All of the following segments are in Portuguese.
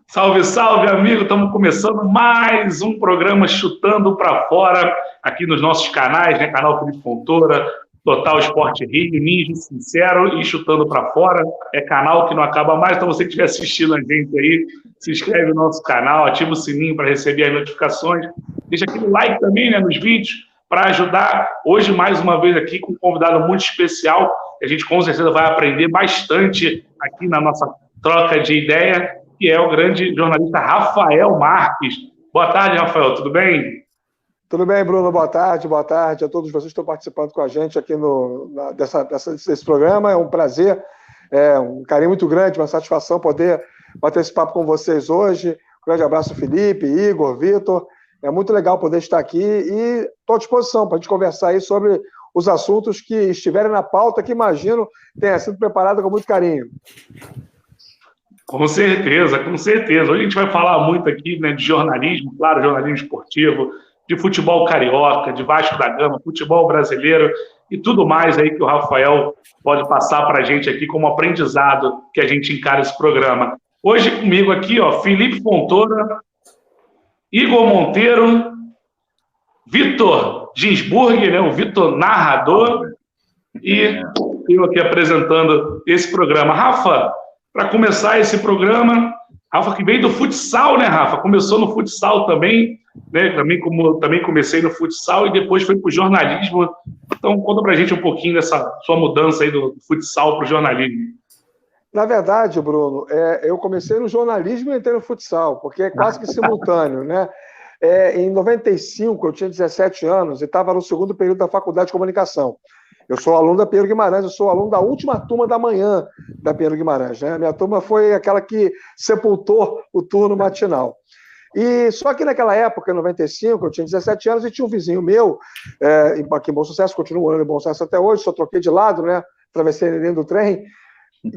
Salve, salve, amigo! Estamos começando mais um programa Chutando para Fora, aqui nos nossos canais, né? Canal Felipe Fontoura, Total Esporte Rio, Ninja Sincero e Chutando para Fora. É canal que não acaba mais, então você que estiver assistindo a gente aí, se inscreve no nosso canal, ativa o sininho para receber as notificações, deixa aquele like também, né, nos vídeos, para ajudar. Hoje, mais uma vez aqui, com um convidado muito especial, que a gente com certeza vai aprender bastante aqui na nossa troca de ideia, que é o grande jornalista Rafael Marques. Boa tarde, Rafael, tudo bem? Tudo bem, Bruno? Boa tarde a todos vocês que estão participando com a gente aqui desse programa. É um prazer, um carinho muito grande, uma satisfação poder bater esse papo com vocês hoje. Um grande abraço, Felipe, Igor, Vitor. É muito legal poder estar aqui e estou à disposição para a gente conversar aí sobre os assuntos que estiverem na pauta, que imagino tenha sido preparada com muito carinho. Com certeza, com certeza. Hoje a gente vai falar muito aqui, né, de jornalismo, claro, jornalismo esportivo, de futebol carioca, de Vasco da Gama, futebol brasileiro e tudo mais aí que o Rafael pode passar para a gente aqui como aprendizado que a gente encara esse programa. Hoje comigo aqui, ó, Felipe Fontoura, Igor Monteiro, Vitor Ginsburg, né, o Vitor narrador, e eu aqui apresentando esse programa. Rafa, para começar esse programa, Rafa que veio do futsal, né, Rafa? Começou no futsal também, né? Também comecei no futsal e depois foi para o jornalismo. Então, conta para a gente um pouquinho dessa sua mudança aí do futsal para o jornalismo. Na verdade, Bruno, eu comecei no jornalismo e entrei no futsal, porque é quase que simultâneo, né? Em 95, eu tinha 17 anos e estava no segundo período da Faculdade de Comunicação. Eu sou aluno da Pinheiro Guimarães, eu sou aluno da última turma da manhã da Pinheiro Guimarães, né? Minha turma foi aquela que sepultou o turno matinal. E só que naquela época, em 95, eu tinha 17 anos e tinha um vizinho meu, aqui em Bom Sucesso, continuo morando em Bom Sucesso até hoje, só troquei de lado, né? Atravessei dentro do trem,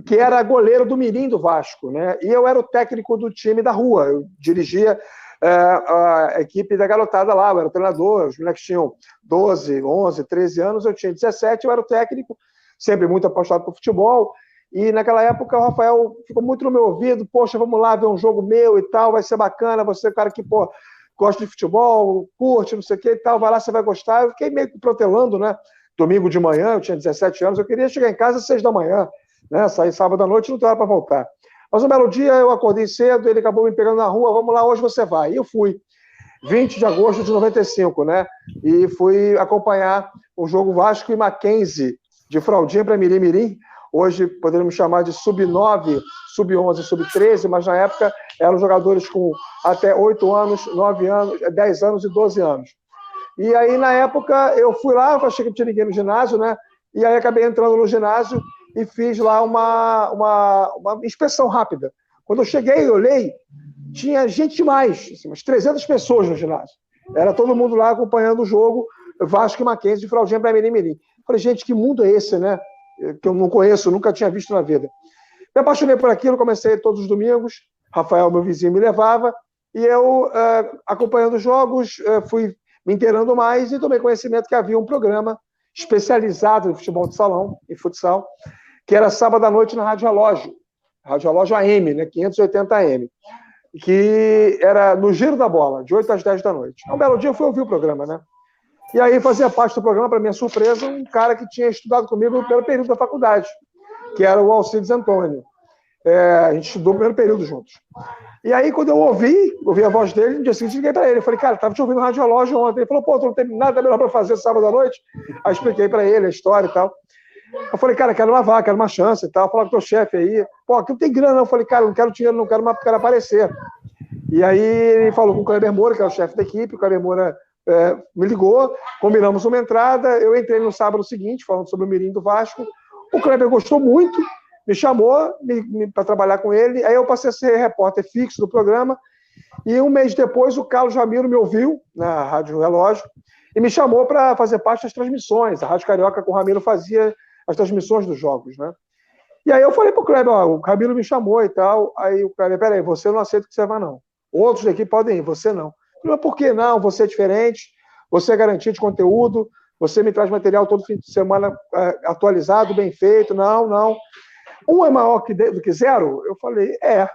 que era goleiro do Mirim do Vasco, né? E eu era o técnico do time da rua, eu dirigia a equipe da garotada lá, eu era o treinador, os moleques tinham 12, 11, 13 anos, eu tinha 17, eu era o técnico, sempre muito apaixonado por futebol, e naquela época o Rafael ficou muito no meu ouvido, poxa, vamos lá ver um jogo meu e tal, vai ser bacana, você é o cara que, pô, gosta de futebol, curte, não sei o que e tal, vai lá, você vai gostar. Eu fiquei meio que protelando, né? Domingo de manhã, eu tinha 17 anos, eu queria chegar em casa às 6 da manhã, né? Sair sábado à noite, não tinha hora para voltar. Mas um belo dia eu acordei cedo, ele acabou me pegando na rua, vamos lá, hoje você vai. E eu fui, 20 de agosto de 95, né? E fui acompanhar o jogo Vasco e Mackenzie, de fraldinha para Mirim. Hoje poderíamos chamar de sub-9, sub-11, sub-13, mas na época eram jogadores com até 8 anos, 9 anos, 10 anos e 12 anos. E aí, na época, eu fui lá, achei que não tinha ninguém no ginásio, né? E aí acabei entrando no ginásio e fiz lá uma inspeção rápida. Quando eu cheguei, eu olhei, tinha gente demais, assim, umas 300 pessoas no ginásio. Era todo mundo lá acompanhando o jogo Vasco e Mackenzie de fraldinha para Mirim. Falei, gente, que mundo é esse, né? Que eu não conheço, nunca tinha visto na vida. Me apaixonei por aquilo, comecei todos os domingos, Rafael, meu vizinho, me levava, e eu, acompanhando os jogos, fui me inteirando mais e tomei conhecimento que havia um programa especializado em futebol de salão, em futsal, que era sábado à noite na Rádio Relógio AM, né, 580 AM, que era no Giro da Bola, de 8 às 10 da noite. Um belo dia eu fui ouvir o programa, né? E aí fazia parte do programa, para minha surpresa, um cara que tinha estudado comigo pelo período da faculdade, que era o Alcides Antônio. A gente estudou o primeiro período juntos. E aí, quando eu ouvi a voz dele, no dia seguinte liguei para ele. Eu falei, cara, estava te ouvindo no Rádio Relógio ontem. Ele falou, pô, tu não tem nada melhor para fazer sábado à noite? Aí expliquei para ele a história e tal. Eu falei, cara, quero lavar, quero uma chance e tal. Falar com o teu chefe aí. Pô, aqui não tem grana, não. Eu falei, cara, não quero dinheiro, não quero aparecer. E aí ele falou com o Kleber Moura, que é o chefe da equipe. O Kleber Moura me ligou, combinamos uma entrada. Eu entrei no sábado seguinte, falando sobre o Mirim do Vasco. O Kleber gostou muito, me chamou para trabalhar com ele. Aí eu passei a ser repórter fixo do programa. E um mês depois, o Carlos Ramiro me ouviu na Rádio Relógio e me chamou para fazer parte das transmissões. A Rádio Carioca com o Ramiro fazia as transmissões dos jogos, né? E aí eu falei pro Kleber, o Ramiro me chamou e tal. Aí o Kleber, peraí, você não aceita que você vá, não. Outros daqui podem ir, você não. Eu falei, por que não? Você é diferente, você é garantia de conteúdo, você me traz material todo fim de semana atualizado, bem feito. Não. Um é maior do que zero? Eu falei, é.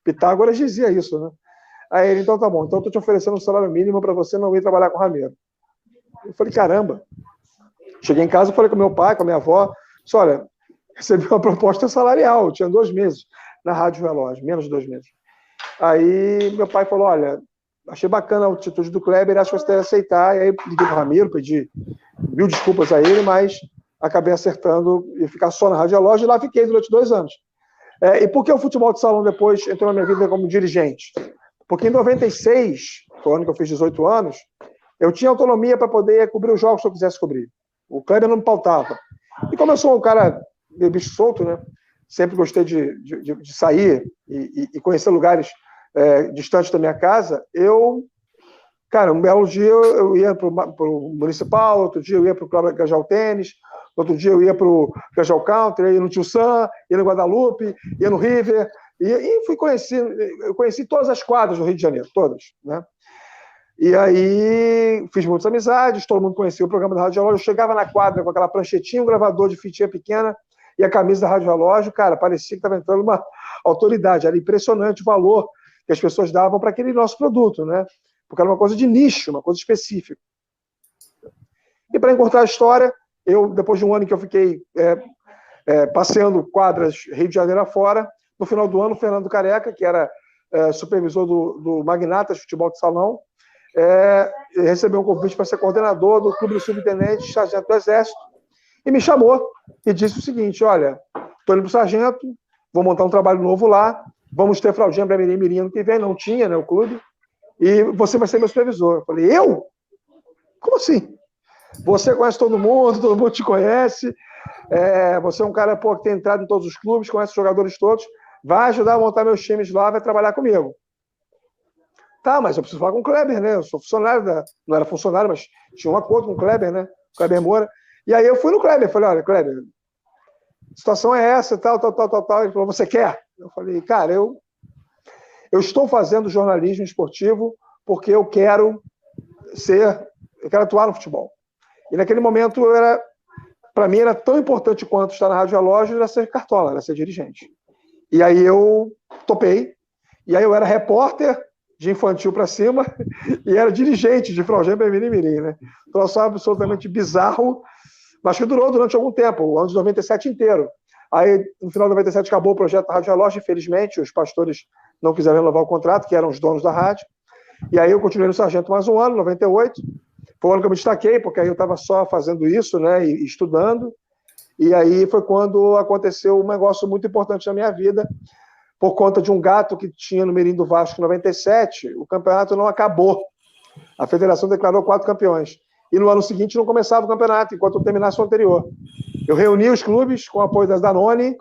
Pitágoras dizia isso, né? Aí ele, então tá bom, então eu tô te oferecendo um salário mínimo para você não ir trabalhar com o Ramiro. Eu falei, caramba. Cheguei em casa, falei com meu pai, com a minha avó, disse, olha, recebi uma proposta salarial, eu tinha 2 meses na Rádio Relógio, menos de 2 meses. Aí meu pai falou, olha, achei bacana a atitude do Kleber, acho que você deve aceitar. E aí liguei pro Ramiro, pedi 1000 desculpas a ele, mas acabei acertando e ficar só na Rádio Relógio, e lá fiquei durante 2 anos. E por que o futebol de salão depois entrou na minha vida como dirigente? Porque em 96, foi o ano que eu fiz 18 anos, eu tinha autonomia para poder cobrir os jogos que eu quisesse cobrir. O Kleber não me pautava. E como eu sou um cara meio bicho solto, né? Sempre gostei de sair e conhecer lugares distantes da minha casa, cara, um belo dia eu ia para o Municipal, outro dia eu ia para o Clube Cajal Tênis, outro dia eu ia para o Cajal Country, ia no Tio Sam, ia no Guadalupe, ia no River, e eu conheci todas as quadras do Rio de Janeiro, todas, né? E aí fiz muitas amizades, todo mundo conhecia o programa da Rádio Relógio, eu chegava na quadra com aquela pranchetinha, um gravador de fitinha pequena e a camisa da Rádio Relógio, cara, parecia que estava entrando uma autoridade, era impressionante o valor que as pessoas davam para aquele nosso produto, né? Porque era uma coisa de nicho, uma coisa específica. E para encurtar a história, depois de um ano que eu fiquei passeando quadras Rio de Janeiro afora, no final do ano, o Fernando Careca, que era supervisor do Magnatas Futebol de Salão, recebeu um convite para ser coordenador do Clube do Subtenente Sargento do Exército, e me chamou e disse o seguinte, olha, estou indo para o Sargento, vou montar um trabalho novo lá, vamos ter fraldinha para Mirim ano que vem, não tinha, né, o clube, e você vai ser meu supervisor. Eu falei, eu? Como assim? Você conhece todo mundo te conhece, você é um cara que tem entrado em todos os clubes, conhece os jogadores todos, vai ajudar a montar meus times lá, vai trabalhar comigo. Tá, mas eu preciso falar com o Kleber, né? Eu sou funcionário não era funcionário, mas tinha um acordo com o Kleber, né? Kleber Moura. E aí eu fui no Kleber, falei, olha, Kleber, a situação é essa, tal. Ele falou, você quer? Eu falei, cara, eu estou fazendo jornalismo esportivo porque eu quero atuar no futebol. E naquele momento, para mim, era tão importante quanto estar na Rádio Relógio, era ser cartola, era ser dirigente. E aí eu topei, e aí eu era repórter de infantil para cima e era dirigente de Fraldinha para Mirim, né? Troço absolutamente bizarro, mas que durou durante algum tempo, o ano de 97 inteiro. Aí, no final de 97, acabou o projeto da Rádio Relógio, infelizmente, os pastores não quiseram renovar o contrato, que eram os donos da rádio. E aí eu continuei no Sargento mais um ano, 98. Foi o ano que eu me destaquei, porque aí eu estava só fazendo isso, né, e estudando. E aí foi quando aconteceu um negócio muito importante na minha vida, por conta de um gato que tinha no Mirim do Vasco em 97, o campeonato não acabou. A federação declarou 4 campeões. E no ano seguinte não começava o campeonato, enquanto eu terminasse o anterior. Eu reuni os clubes com o apoio da Danone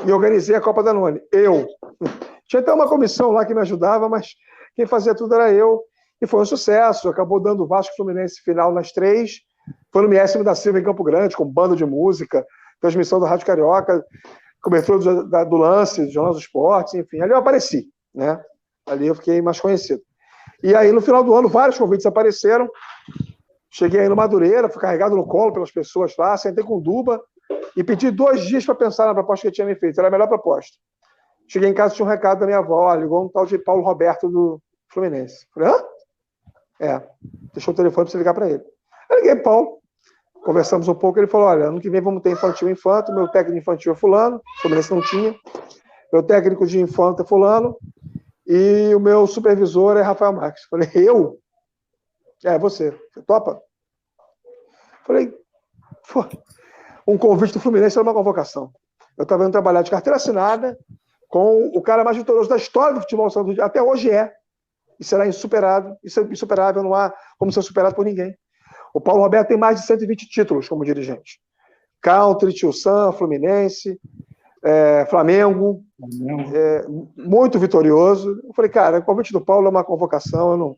e organizei a Copa Danone. Tinha até uma comissão lá que me ajudava, mas quem fazia tudo era eu. E foi um sucesso. Acabou dando o Vasco Fluminense final nas 3. Foi no Miésimo da Silva, em Campo Grande, com banda de música, transmissão da Rádio Carioca, cobertura do Lance, do Jornal dos Esportes, enfim. Ali eu apareci, né? Ali eu fiquei mais conhecido. E aí, no final do ano, vários convites apareceram. Cheguei aí no Madureira, fui carregado no colo pelas pessoas lá, sentei com o Duba e pedi 2 dias para pensar na proposta que ele tinha me feito. Era a melhor proposta. Cheguei em casa, tinha um recado da minha avó, ligou um tal de Paulo Roberto do Fluminense. Falei, hã? Deixou o telefone para você ligar para ele. Eu liguei para Paulo, conversamos um pouco, ele falou, olha, ano que vem vamos ter infantil e infanto, meu técnico de infantil é fulano, o Fluminense não tinha, meu técnico de infanto é fulano, e o meu supervisor é Rafael Marques. Falei, eu? Você topa? Falei, pô, um convite do Fluminense era uma convocação. Eu estava indo trabalhar de carteira assinada com o cara mais vitorioso da história do futebol, até hoje e será insuperável, não há como ser superado por ninguém. O Paulo Roberto tem mais de 120 títulos como dirigente. Country, Tio Sam, Fluminense, Flamengo, muito vitorioso. Eu falei, cara, o convite do Paulo é uma convocação, eu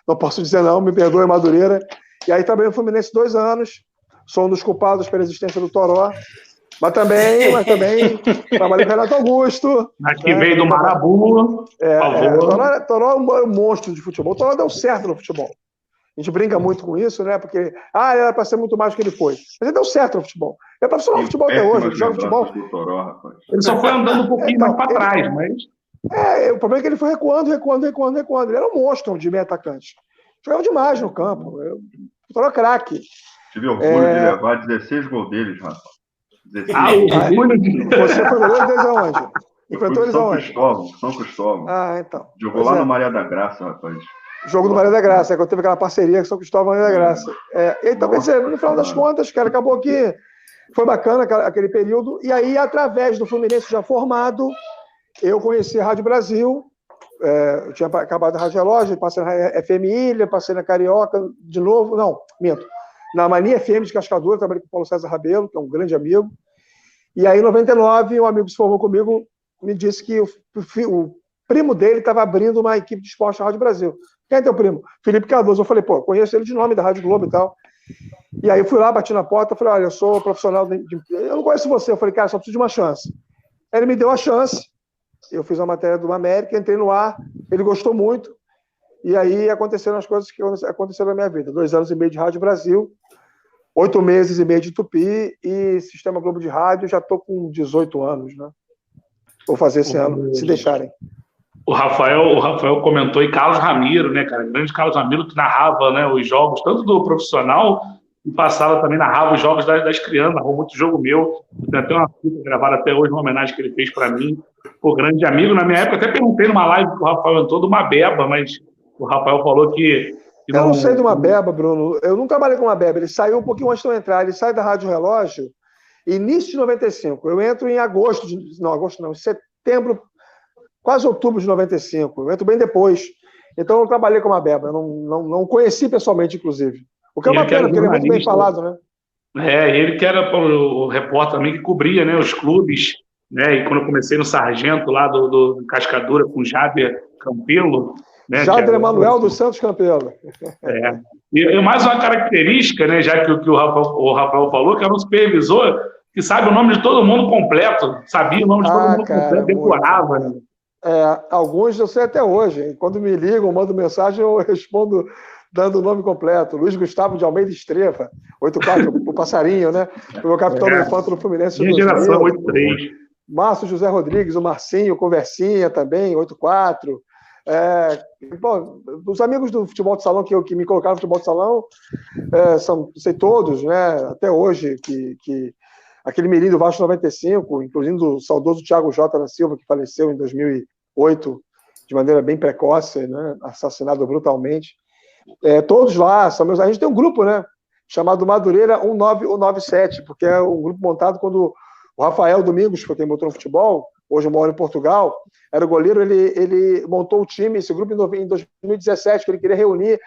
não posso dizer não, me perdoe, Madureira. E aí trabalhei no Fluminense 2 anos, sou um dos culpados pela existência do Toró, mas também trabalhei com o Renato Augusto. Aqui veio do Marabu, por favor. Toró é um monstro de futebol. O Toró deu certo no futebol. A gente brinca muito com isso, né? Porque, ele era para ser muito mais do que ele foi. Mas ele deu certo no futebol. Ele é profissional de futebol até hoje, ele joga futebol. Ele só foi andando um pouquinho mais para trás, mas... O problema é que ele foi recuando. Ele era um monstro de meio atacante. Jogava demais no campo. Era craque. Tive orgulho de levar 16 gols deles, Rafa. Você foi goleiro deles aonde? Enfrentou eles aonde? São Cristóvão. Então. Jogou lá no Maria da Graça, rapaz. Jogo do Maria da Graça, quando teve aquela parceria com São Cristóvão e Maria da Graça. Então, quer dizer, no final das contas, cara, acabou que foi bacana aquele período. E aí, através do Fluminense já formado, eu conheci a Rádio Brasil. Eu tinha acabado a Rádio Relógio, passei na FM Ilha, passei na Carioca de novo. Não, minto. Na Mania FM de Cascadura, trabalhei com o Paulo César Rabelo, que é um grande amigo. E aí, em 99, um amigo se formou comigo, me disse que o primo dele estava abrindo uma equipe de esporte na Rádio Brasil. Quem é teu primo? Felipe Cardoso. Eu falei, conheço ele de nome da Rádio Globo e tal. E aí eu fui lá, bati na porta, falei, olha, eu sou profissional eu não conheço você. Eu falei, cara, só preciso de uma chance. Aí ele me deu a chance. Eu fiz uma matéria do América, entrei no ar, ele gostou muito. E aí aconteceram as coisas que aconteceram na minha vida. 2 anos e meio de Rádio Brasil, 8 meses e meio de Tupi e Sistema Globo de Rádio, já estou com 18 anos, né? Vou fazer esse ano, se deixarem. O Rafael comentou, e Carlos Ramiro, né, cara? Grande Carlos Ramiro, que narrava, né, os jogos, tanto do profissional, e passava também, narrava os jogos das crianças, narrou muito jogo meu. Tem até uma fita gravada até hoje, uma homenagem que ele fez para mim. Grande amigo. Na minha época, até perguntei numa live que o Rafael entrou de uma beba, mas o Rafael falou que eu não sei de uma beba, Bruno. Eu não trabalhei com uma beba. Ele saiu um pouquinho antes de eu entrar. Ele sai da Rádio Relógio, início de 95. Eu entro em agosto, em setembro, quase outubro de 95. Eu entro bem depois. Então, eu não trabalhei com uma beba. Eu não conheci pessoalmente, inclusive. O que é uma pena, porque ele é muito bem falado, né? Ele que era o repórter também que cobria, né, os clubes, né? E quando eu comecei no Sargento, lá do Cascadura, com Jader Campelo, né? Jader Emanuel dos Santos Campelo. E mais uma característica, né, já que o Rafael falou, que era um supervisor que sabe o nome de todo mundo completo, sabia o nome de todo mundo completo, decorava, né? Alguns eu sei até hoje. Quando me ligam, mandam mensagem, eu respondo dando o nome completo. Luiz Gustavo de Almeida Estreva, 84, o passarinho, né? O meu capitão do Infanto no Fluminense. Minha geração, 83. Márcio José Rodrigues, o Marcinho, Conversinha também, 84. Os amigos do futebol de salão que me colocaram no futebol de salão, sei todos, né? Até hoje, que aquele mirim do Vasco 95, incluindo o saudoso Thiago J. da Silva, que faleceu em 2008, de maneira bem precoce, né? Assassinado brutalmente. Todos lá são meus. A gente tem um grupo, né? Chamado Madureira 1997, porque é um grupo montado quando o Rafael Domingos, que foi quem botou no futebol, hoje mora em Portugal, era o goleiro, ele montou o time, esse grupo em 2017, que ele queria reunir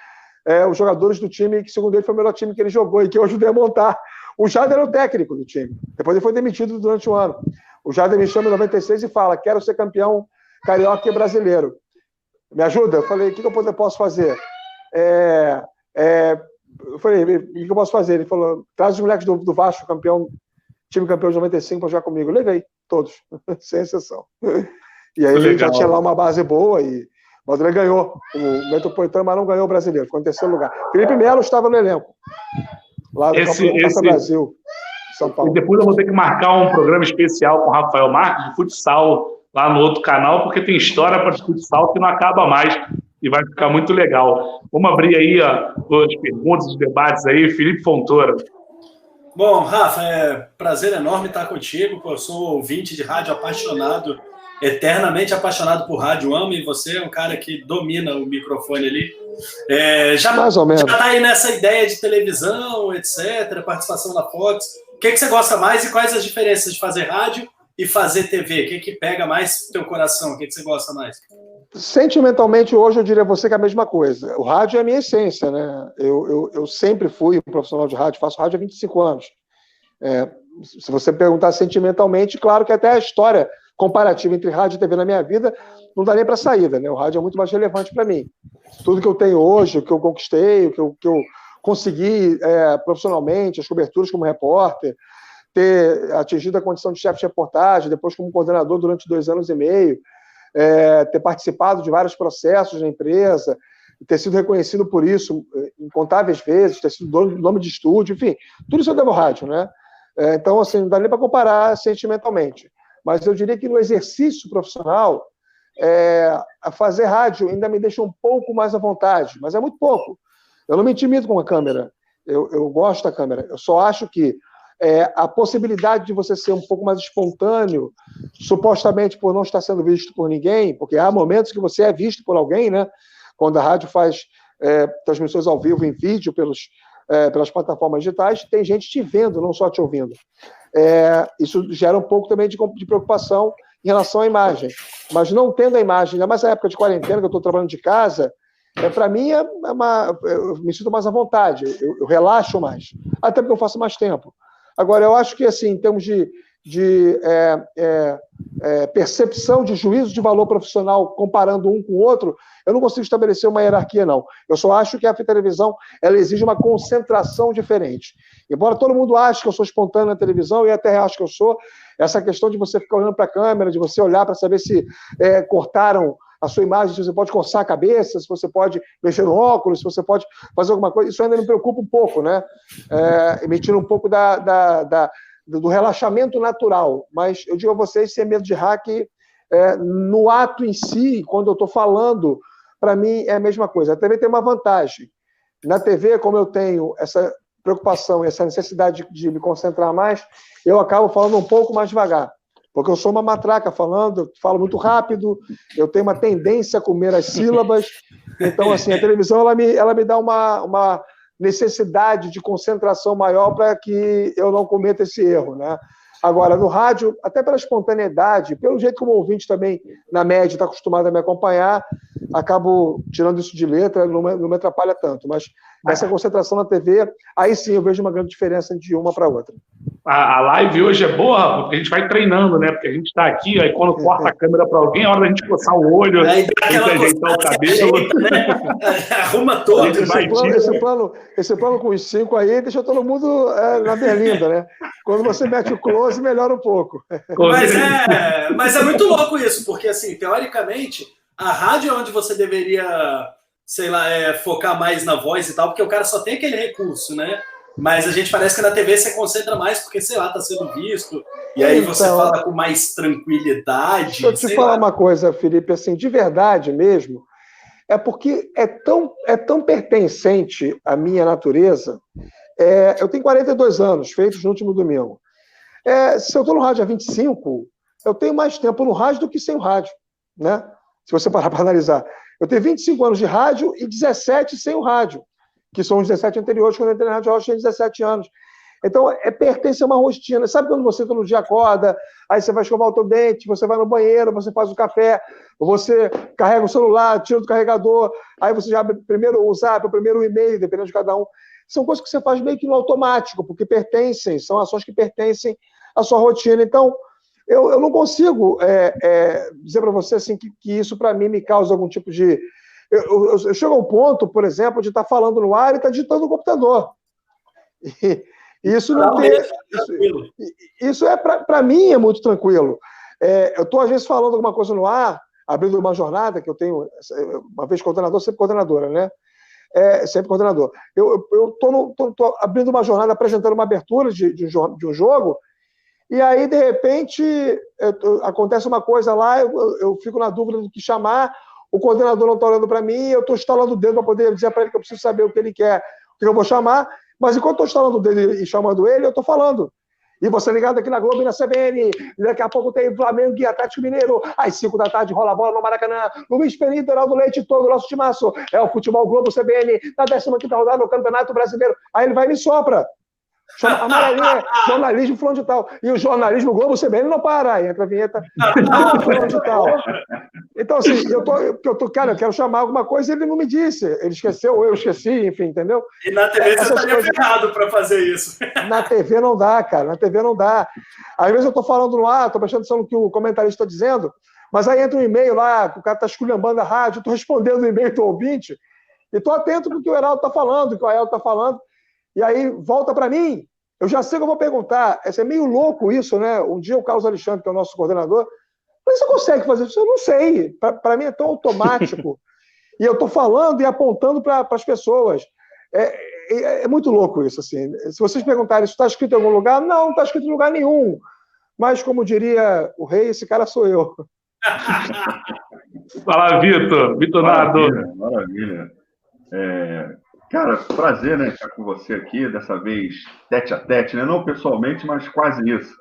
os jogadores do time, que segundo ele foi o melhor time que ele jogou e que eu ajudei a montar. O Jader era o técnico do time. Depois ele foi demitido durante um ano. O Jader me chama em 96 e fala, quero ser campeão carioca e brasileiro. Me ajuda? Eu falei, o que eu posso fazer? Eu falei, o que eu posso fazer? Ele falou, traz os moleques do Vasco, time campeão de 95 para jogar comigo. Eu levei, todos, sem exceção. E aí ele já tinha lá uma base boa e o Madureira ganhou o Metropolitano, mas não ganhou o brasileiro, ficou em terceiro lugar. Felipe Melo estava no elenco, lá do Copa Brasil, São Paulo. E depois eu vou ter que marcar um programa especial com o Rafael Marques de futsal lá no outro canal, porque tem história para futsal que não acaba mais e vai ficar muito legal. Vamos abrir aí as perguntas, os debates aí. Felipe Fontoura. Bom, Rafa, prazer enorme estar contigo. Eu sou ouvinte de rádio apaixonado, eternamente apaixonado por rádio, amo, e você é um cara que domina o microfone ali. Mais ou menos. Já está aí nessa ideia de televisão, etc., participação na Fox. O que você gosta mais e quais as diferenças de fazer rádio e fazer TV? O que pega mais teu coração? O que você gosta mais? Sentimentalmente, hoje eu diria a você que é a mesma coisa. O rádio é a minha essência, né? Eu sempre fui um profissional de rádio, faço rádio há 25 anos. Se você perguntar sentimentalmente, claro que até a história comparativa entre rádio e TV na minha vida não dá nem para saída, né? O rádio é muito mais relevante para mim. Tudo que eu tenho hoje, o que eu conquistei, o que eu consegui profissionalmente, as coberturas como repórter, ter atingido a condição de chefe de reportagem, depois como coordenador durante 2 anos e meio, ter participado de vários processos na empresa, ter sido reconhecido por isso incontáveis vezes, ter sido nome de estúdio, enfim, tudo isso eu devo ao rádio, né? Então, assim, não dá nem para comparar sentimentalmente. Mas eu diria que no exercício profissional, a fazer rádio ainda me deixa um pouco mais à vontade, mas é muito pouco. Eu não me intimido com a câmera, eu gosto da câmera, eu só acho que a possibilidade de você ser um pouco mais espontâneo, supostamente por não estar sendo visto por ninguém, porque há momentos que você é visto por alguém, né? Quando a rádio faz transmissões ao vivo em vídeo pelas plataformas digitais, tem gente te vendo, não só te ouvindo. Isso gera um pouco também de preocupação em relação à imagem. Mas não tendo a imagem, ainda mais na época de quarentena, que eu estou trabalhando de casa, para mim eu me sinto mais à vontade, eu relaxo mais, até porque eu faço mais tempo. Agora, eu acho que, assim, em termos de percepção de juízo de valor profissional, comparando um com o outro, eu não consigo estabelecer uma hierarquia, não. Eu só acho que a televisão ela exige uma concentração diferente. Embora todo mundo ache que eu sou espontâneo na televisão, e até acho que eu sou, essa questão de você ficar olhando para a câmera, de você olhar para saber se cortaram a sua imagem, se você pode coçar a cabeça, se você pode mexer no óculos, se você pode fazer alguma coisa, isso ainda me preocupa um pouco, né? Me tira um pouco do relaxamento natural. Mas eu digo a vocês, sem medo de hack, no ato em si, quando eu estou falando, para mim é a mesma coisa. A TV tem uma vantagem. Na TV, como eu tenho essa preocupação e essa necessidade de me concentrar mais, eu acabo falando um pouco mais devagar. Porque eu sou uma matraca falando, eu falo muito rápido, eu tenho uma tendência a comer as sílabas. Então, assim, a televisão ela me dá uma necessidade de concentração maior para que eu não cometa esse erro, né? Agora, no rádio, até pela espontaneidade, pelo jeito como o ouvinte também, na média, está acostumado a me acompanhar, acabo tirando isso de letra, não me atrapalha tanto. Mas essa concentração na TV, aí sim eu vejo uma grande diferença de uma para outra. A live hoje é boa, porque a gente vai treinando, né? Porque a gente está aqui, aí quando corta a câmera para alguém, é hora da gente coçar o olho, a gente ajeitar o cabelo. Ajeita, né? Arruma todo. Esse plano com os 5 aí deixa todo mundo na berlinda, né? Quando você mete o close, melhora um pouco. Mas é muito louco isso, porque, assim, teoricamente, a rádio é onde você deveria, sei lá, focar mais na voz e tal, porque o cara só tem aquele recurso, né? Mas a gente parece que na TV você concentra mais porque, sei lá, tá sendo visto, e aí você fala com mais tranquilidade. Deixa eu te falar uma coisa, Felipe, assim, de verdade mesmo, é porque é tão pertencente à minha natureza. Eu tenho 42 anos, feitos no último domingo. Se eu estou no rádio há 25, eu tenho mais tempo no rádio do que sem o rádio, né? Se você parar para analisar. Eu tenho 25 anos de rádio e 17 sem o rádio, que são os 17 anteriores, quando eu entrei na Rádio Rocha, eu tinha 17 anos. Então, pertence a uma rotina. Sabe quando você todo dia acorda, aí você vai escovar o teu dente, você vai no banheiro, você faz o café, você carrega o celular, tira do carregador, aí você já abre primeiro o WhatsApp, o primeiro e-mail, dependendo de cada um. São coisas que você faz meio que no automático, porque são ações que pertencem à sua rotina. Então, eu não consigo dizer para você assim, que isso, para mim, me causa algum tipo de... Eu chego a um ponto, por exemplo, de estar falando no ar e estar digitando no computador. E isso não tem... Isso para mim, é muito tranquilo. Eu estou, às vezes, falando alguma coisa no ar, abrindo uma jornada, que eu tenho, uma vez coordenador, sempre coordenadora, né? Sempre coordenador. Eu estou abrindo uma jornada, apresentando uma abertura de um jogo, e aí, de repente, acontece uma coisa lá, eu fico na dúvida do que chamar, o coordenador não está olhando para mim, eu estou instalando o dedo para poder dizer para ele que eu preciso saber o que ele quer, o que eu vou chamar, mas enquanto estou instalando o dedo e chamando ele, eu estou falando. E você ligado aqui na Globo e na CBN, daqui a pouco tem Flamengo e Atlético Mineiro, às 5 da tarde rola a bola no Maracanã, Luiz Perito, Heraldo Leite, todo o nosso timaço, é o Futebol Globo CBN, na 15ª rodada do Campeonato Brasileiro. Aí ele vai e me sopra. Chama amarelinha, jornalismo fulano de tal. E o jornalismo Globo CBN não para. Aí entra a vinheta, fulano de tal. Então, assim, cara, eu quero chamar alguma coisa e ele não me disse. Ele esqueceu, ou eu esqueci, enfim, entendeu? E na TV você estaria ferrado para fazer isso. Na TV não dá, cara. Na TV não dá. Às vezes eu estou falando no ar, estou prestando atenção no que o comentarista está dizendo, mas aí entra um e-mail lá, que o cara está esculhambando a rádio, estou respondendo o e-mail do ouvinte, e estou atento com o que o Heraldo está falando, o que o Ael está falando. E aí volta para mim, eu já sei que eu vou perguntar, é meio louco isso, né? Um dia o Carlos Alexandre, que é o nosso coordenador, mas você consegue fazer isso? Eu não sei, para mim é tão automático. E eu estou falando e apontando para as pessoas. É muito louco isso, assim. Se vocês perguntarem se está escrito em algum lugar, não está escrito em lugar nenhum. Mas, como diria o rei, esse cara sou eu. Fala, Vitor. Vitor Nardo. Maravilha. Cara, prazer, né, estar com você aqui, dessa vez tete a tete, né? Não pessoalmente, mas quase isso.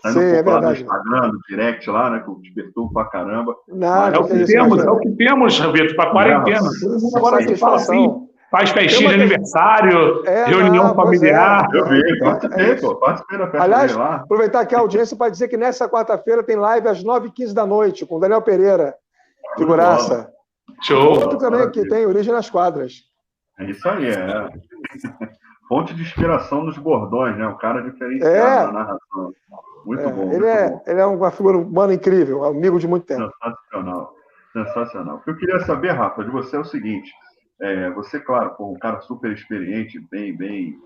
Saindo um pouco lá do Instagram, do direct lá, né? Que eu te perturbo pra caramba. Nada, é o que temos, Vitor, para quarentena. Agora você fala assim, faz festinha de aniversário, reunião familiar. Eu vi, participei da festa. Aliás, lá. Aproveitar aqui a audiência para dizer que nessa quarta-feira tem live às 9h15 da noite, com o Daniel Pereira, figuraça. Show! Outro também que tem origem nas quadras. É isso aí, fonte de inspiração nos bordões, né? O cara diferenciado na narração. Muito bom. Ele é uma figura humana incrível, amigo de muito tempo. Sensacional. O que eu queria saber, Rafa, de você é o seguinte: você, claro, um cara super experiente, bem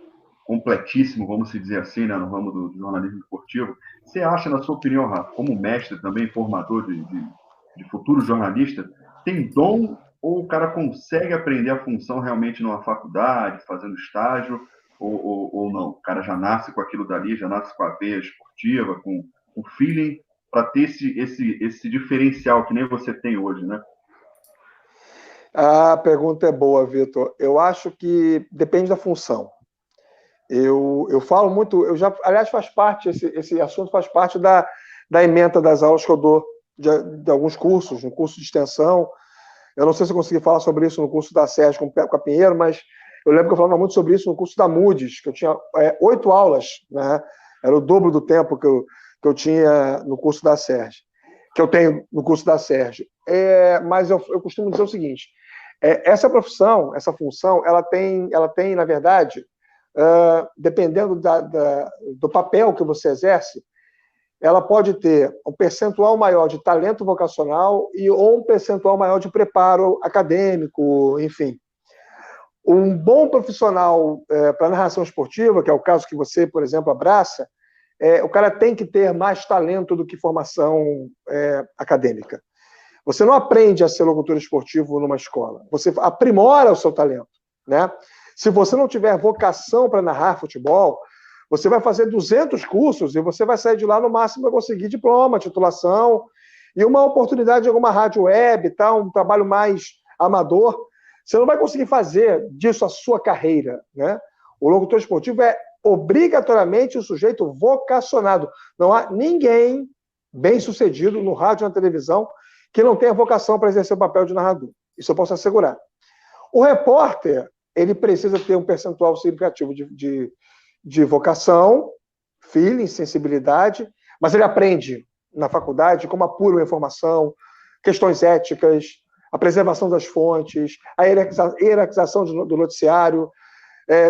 completíssimo, vamos dizer assim, né, no ramo do jornalismo esportivo. Você acha, na sua opinião, Rafa, como mestre também, formador de futuro jornalista, tem dom ou o cara consegue aprender a função realmente numa faculdade, fazendo estágio, ou não? O cara já nasce com aquilo dali, já nasce com a veia esportiva, com o feeling, para ter esse diferencial que nem você tem hoje, né? A pergunta é boa, Vitor. Eu acho que depende da função. Eu falo muito, aliás, faz parte, esse assunto faz parte da ementa das aulas que eu dou de alguns cursos, no curso de extensão. Eu não sei se eu consegui falar sobre isso no curso da Sérgio com a Pinheiro, mas eu lembro que eu falava muito sobre isso no curso da Moody's, que eu tinha 8 aulas, né? Era o dobro do tempo que eu tinha no curso da Sérgio, que eu tenho no curso da Sérgio. Mas eu costumo dizer o seguinte: essa profissão, essa função, ela tem, na verdade, dependendo do papel que você exerce, ela pode ter um percentual maior de talento vocacional ou um percentual maior de preparo acadêmico, enfim. Um bom profissional para narração esportiva, que é o caso que você, por exemplo, abraça, o cara tem que ter mais talento do que formação acadêmica. Você não aprende a ser locutor esportivo numa escola, você aprimora o seu talento, né? Se você não tiver vocação para narrar futebol, você vai fazer 200 cursos e você vai sair de lá no máximo para conseguir diploma, titulação e uma oportunidade de alguma rádio web, tá? Um trabalho mais amador. Você não vai conseguir fazer disso a sua carreira, né? O locutor esportivo é obrigatoriamente um sujeito vocacionado. Não há ninguém bem-sucedido no rádio e na televisão que não tenha vocação para exercer o papel de narrador. Isso eu posso assegurar. O repórter, ele precisa ter um percentual significativo de vocação, feeling, sensibilidade, mas ele aprende na faculdade como apura a informação, questões éticas, a preservação das fontes, a hierarquização do noticiário,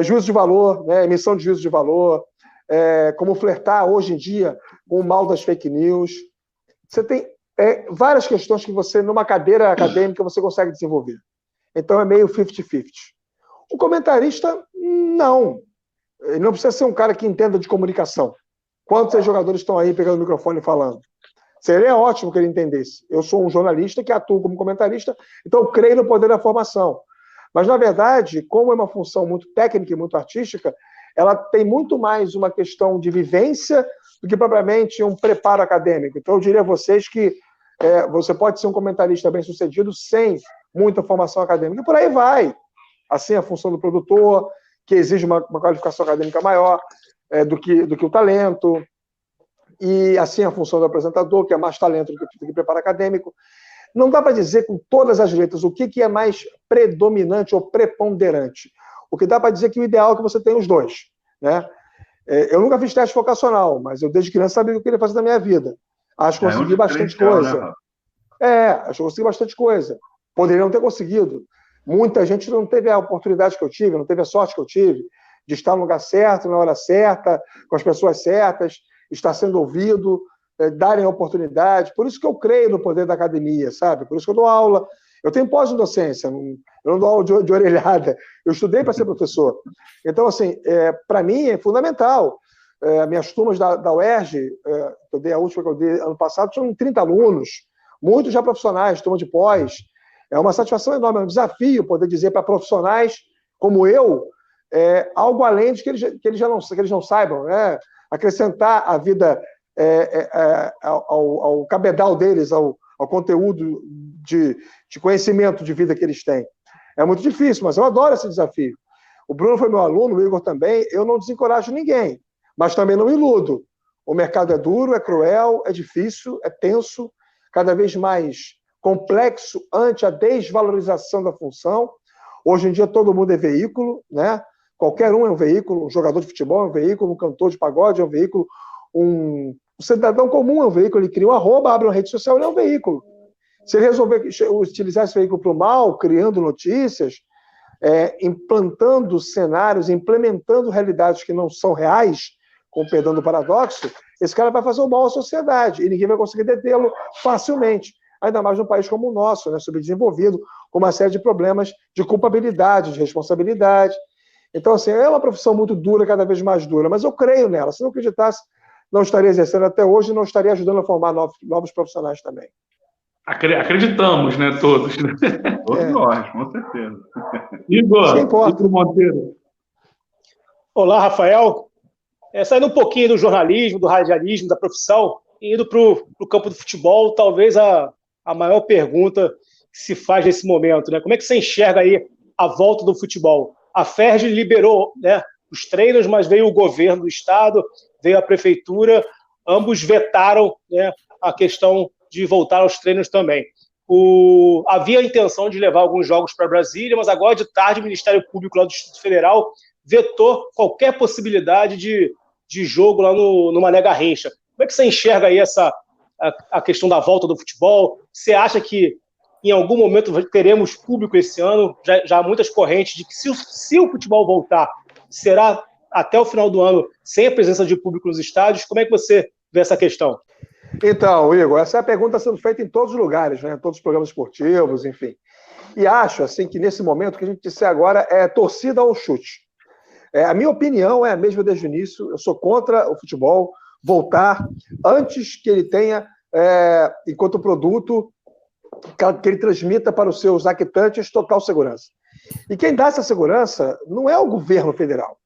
juízo de valor, né, emissão de juízo de valor, como flertar hoje em dia com o mal das fake news. Você tem várias questões que você, numa cadeira acadêmica, você consegue desenvolver. Então é meio 50-50. O comentarista, não. Ele não precisa ser um cara que entenda de comunicação. Quantos jogadores estão aí pegando o microfone e falando? Seria ótimo que ele entendesse. Eu sou um jornalista que atua como comentarista, então eu creio no poder da formação. Mas, na verdade, como é uma função muito técnica e muito artística, ela tem muito mais uma questão de vivência do que propriamente um preparo acadêmico. Então, eu diria a vocês que você pode ser um comentarista bem-sucedido sem muita formação acadêmica. E por aí vai. Assim, a função do produtor, que exige uma qualificação acadêmica maior do que o talento. E assim a função do apresentador, que é mais talento do que preparo acadêmico. Não dá para dizer com todas as letras o que é mais predominante ou preponderante. O que dá para dizer é que o ideal é que você tenha os dois, né? Eu nunca fiz teste vocacional, mas eu desde criança sabia o que eu queria fazer na minha vida. Acho que consegui bastante coisa. Acho que consegui bastante coisa. Poderia não ter conseguido. Muita gente não teve a oportunidade que eu tive, não teve a sorte que eu tive, de estar no lugar certo, na hora certa, com as pessoas certas, estar sendo ouvido, darem a oportunidade. Por isso que eu creio no poder da academia, sabe? Por isso que eu dou aula. Eu tenho pós-docência, eu não dou aula de orelhada. Eu estudei para ser professor. Então, assim, para mim é fundamental. Minhas turmas da UERJ, a última que eu dei ano passado, tinham 30 alunos, muitos já profissionais, turma de pós. É uma satisfação enorme, é um desafio poder dizer para profissionais como eu algo além de que eles não saibam, né? Acrescentar a vida ao cabedal deles, ao conteúdo de conhecimento de vida que eles têm. É muito difícil, mas eu adoro esse desafio. O Bruno foi meu aluno, o Igor também. Eu não desencorajo ninguém, mas também não iludo. O mercado é duro, é cruel, é difícil, é tenso, cada vez mais complexo ante a desvalorização da função. Hoje em dia todo mundo é veículo, né? Qualquer um é um veículo, um jogador de futebol é um veículo, um cantor de pagode é um veículo, um cidadão comum é um veículo, ele cria um arroba, abre uma rede social, ele é um veículo. Se ele resolver utilizar esse veículo para o mal, criando notícias, implantando cenários, implementando realidades que não são reais, com perdão do paradoxo, esse cara vai fazer o mal à sociedade e ninguém vai conseguir detê-lo facilmente. Ainda mais num país como o nosso, né, subdesenvolvido, com uma série de problemas de culpabilidade, de responsabilidade. Então, assim, é uma profissão muito dura, cada vez mais dura, mas eu creio nela. Se não acreditasse, não estaria exercendo até hoje e não estaria ajudando a formar novos profissionais também. Acreditamos, né, todos. Todos nós, com certeza. Igor Monteiro. Olá, Rafael. Saindo um pouquinho do jornalismo, do radialismo, da profissão, e indo para o campo do futebol, talvez a maior pergunta que se faz nesse momento, né? Como é que você enxerga aí a volta do futebol? A FERJ liberou, né, os treinos, mas veio o governo do estado, veio a prefeitura, ambos vetaram, né, a questão de voltar aos treinos também. Havia a intenção de levar alguns jogos para Brasília, mas agora de tarde o Ministério Público lá do Distrito Federal vetou qualquer possibilidade de jogo lá no Mané Garrincha. Como é que você enxerga aí a questão da volta do futebol? Você acha que em algum momento teremos público esse ano? Já há muitas correntes de que se o futebol voltar, será até o final do ano sem a presença de público nos estádios. Como é que você vê essa questão? Então, Igor, essa é a pergunta sendo feita em todos os lugares, né? Em todos os programas esportivos, enfim. E acho, assim, que nesse momento o que a gente disser agora é torcida ou chute. A minha opinião é a mesma desde o início. Eu sou contra o futebol voltar antes que ele tenha, enquanto produto, que ele transmita para os seus actantes total segurança. E quem dá essa segurança não é o governo federal.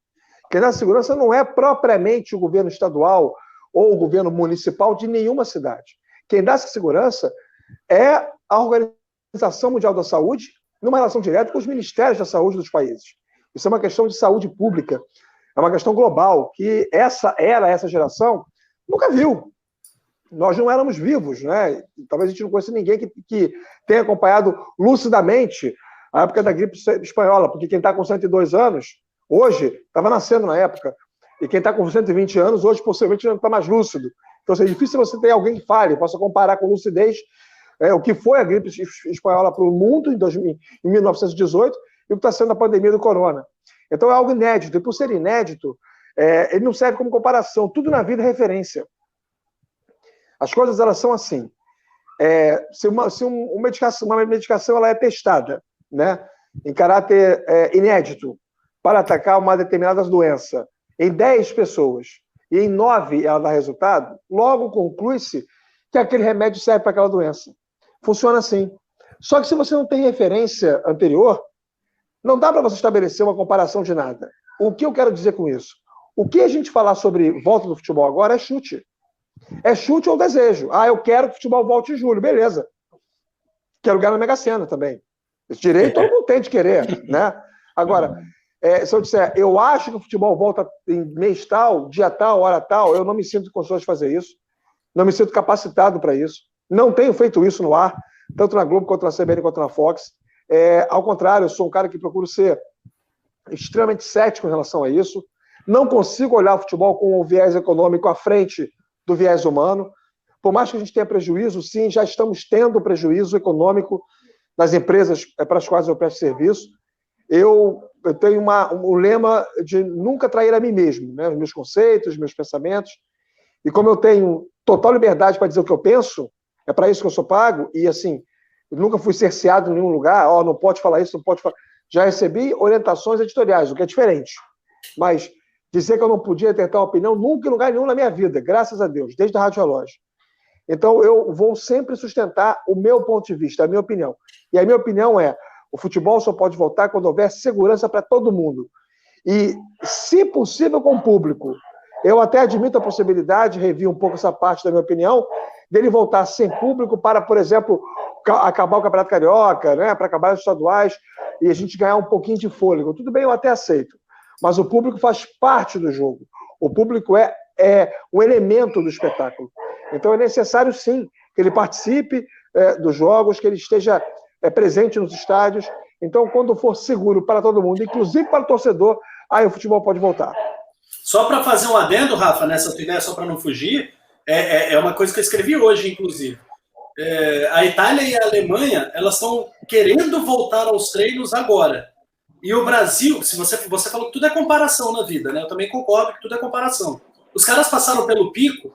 Quem dá essa segurança não é propriamente o governo estadual ou o governo municipal de nenhuma cidade. Quem dá essa segurança é a Organização Mundial da Saúde, numa relação direta com os ministérios da saúde dos países. Isso é uma questão de saúde pública, é uma questão global, que essa geração nunca viu. Nós não éramos vivos, né? Talvez a gente não conheça ninguém que tenha acompanhado lucidamente a época da gripe espanhola, porque quem está com 102 anos, hoje, estava nascendo na época, e quem está com 120 anos, hoje, possivelmente, não está mais lúcido. Então, assim, é difícil você ter alguém que fale, possa comparar com lucidez o que foi a gripe espanhola para o mundo em 1918 e o que está sendo a pandemia do corona. Então, é algo inédito. E, por ser inédito, ele não serve como comparação. Tudo na vida é referência. As coisas, elas são assim. Se uma medicação ela é testada, né, em caráter inédito para atacar uma determinada doença em 10 pessoas e em 9 ela dá resultado, logo conclui-se que aquele remédio serve para aquela doença. Funciona assim. Só que se você não tem referência anterior, não dá para você estabelecer uma comparação de nada. O que eu quero dizer com isso? O que a gente falar sobre volta do futebol agora é chute. É chute ou desejo. Eu quero que o futebol volte em julho. Beleza. Quero ganhar na Mega Sena também. Esse direito todo mundo tem de querer, né? Agora, se eu disser, eu acho que o futebol volta em mês tal, dia tal, hora tal, eu não me sinto em condições de fazer isso. Não me sinto capacitado para isso. Não tenho feito isso no ar, tanto na Globo, quanto na CBN, quanto na Fox. Ao contrário, eu sou um cara que procuro ser extremamente cético em relação a isso. Não consigo olhar o futebol com o viés econômico à frente do viés humano. Por mais que a gente tenha prejuízo, sim, já estamos tendo prejuízo econômico nas empresas para as quais eu presto serviço. Eu tenho um lema de nunca trair a mim mesmo, né? Os meus conceitos, os meus pensamentos. E como eu tenho total liberdade para dizer o que eu penso, é para isso que eu sou pago, e assim, eu nunca fui cerceado em nenhum lugar, não pode falar isso, não pode falar. Já recebi orientações editoriais, o que é diferente. Mas dizer que eu não podia tentar uma opinião, nunca em lugar nenhum na minha vida, graças a Deus, desde a Rádio Relógio. Então, eu vou sempre sustentar o meu ponto de vista, a minha opinião. E a minha opinião é, o futebol só pode voltar quando houver segurança para todo mundo. E, se possível, com o público. Eu até admito a possibilidade, revi um pouco essa parte da minha opinião, dele voltar sem público para, por exemplo, acabar o Campeonato Carioca, né, para acabar os estaduais, e a gente ganhar um pouquinho de fôlego. Tudo bem, eu até aceito. Mas o público faz parte do jogo. O público é um elemento do espetáculo. Então é necessário, sim, que ele participe dos jogos, que ele esteja presente nos estádios. Então, quando for seguro para todo mundo, inclusive para o torcedor, aí o futebol pode voltar. Só para fazer um adendo, Rafa, nessa tua ideia, só para não fugir, é uma coisa que eu escrevi hoje, inclusive. A Itália e a Alemanha, elas estão querendo voltar aos treinos agora. E o Brasil, se você falou que tudo é comparação na vida, né? Eu também concordo que tudo é comparação. Os caras passaram pelo pico,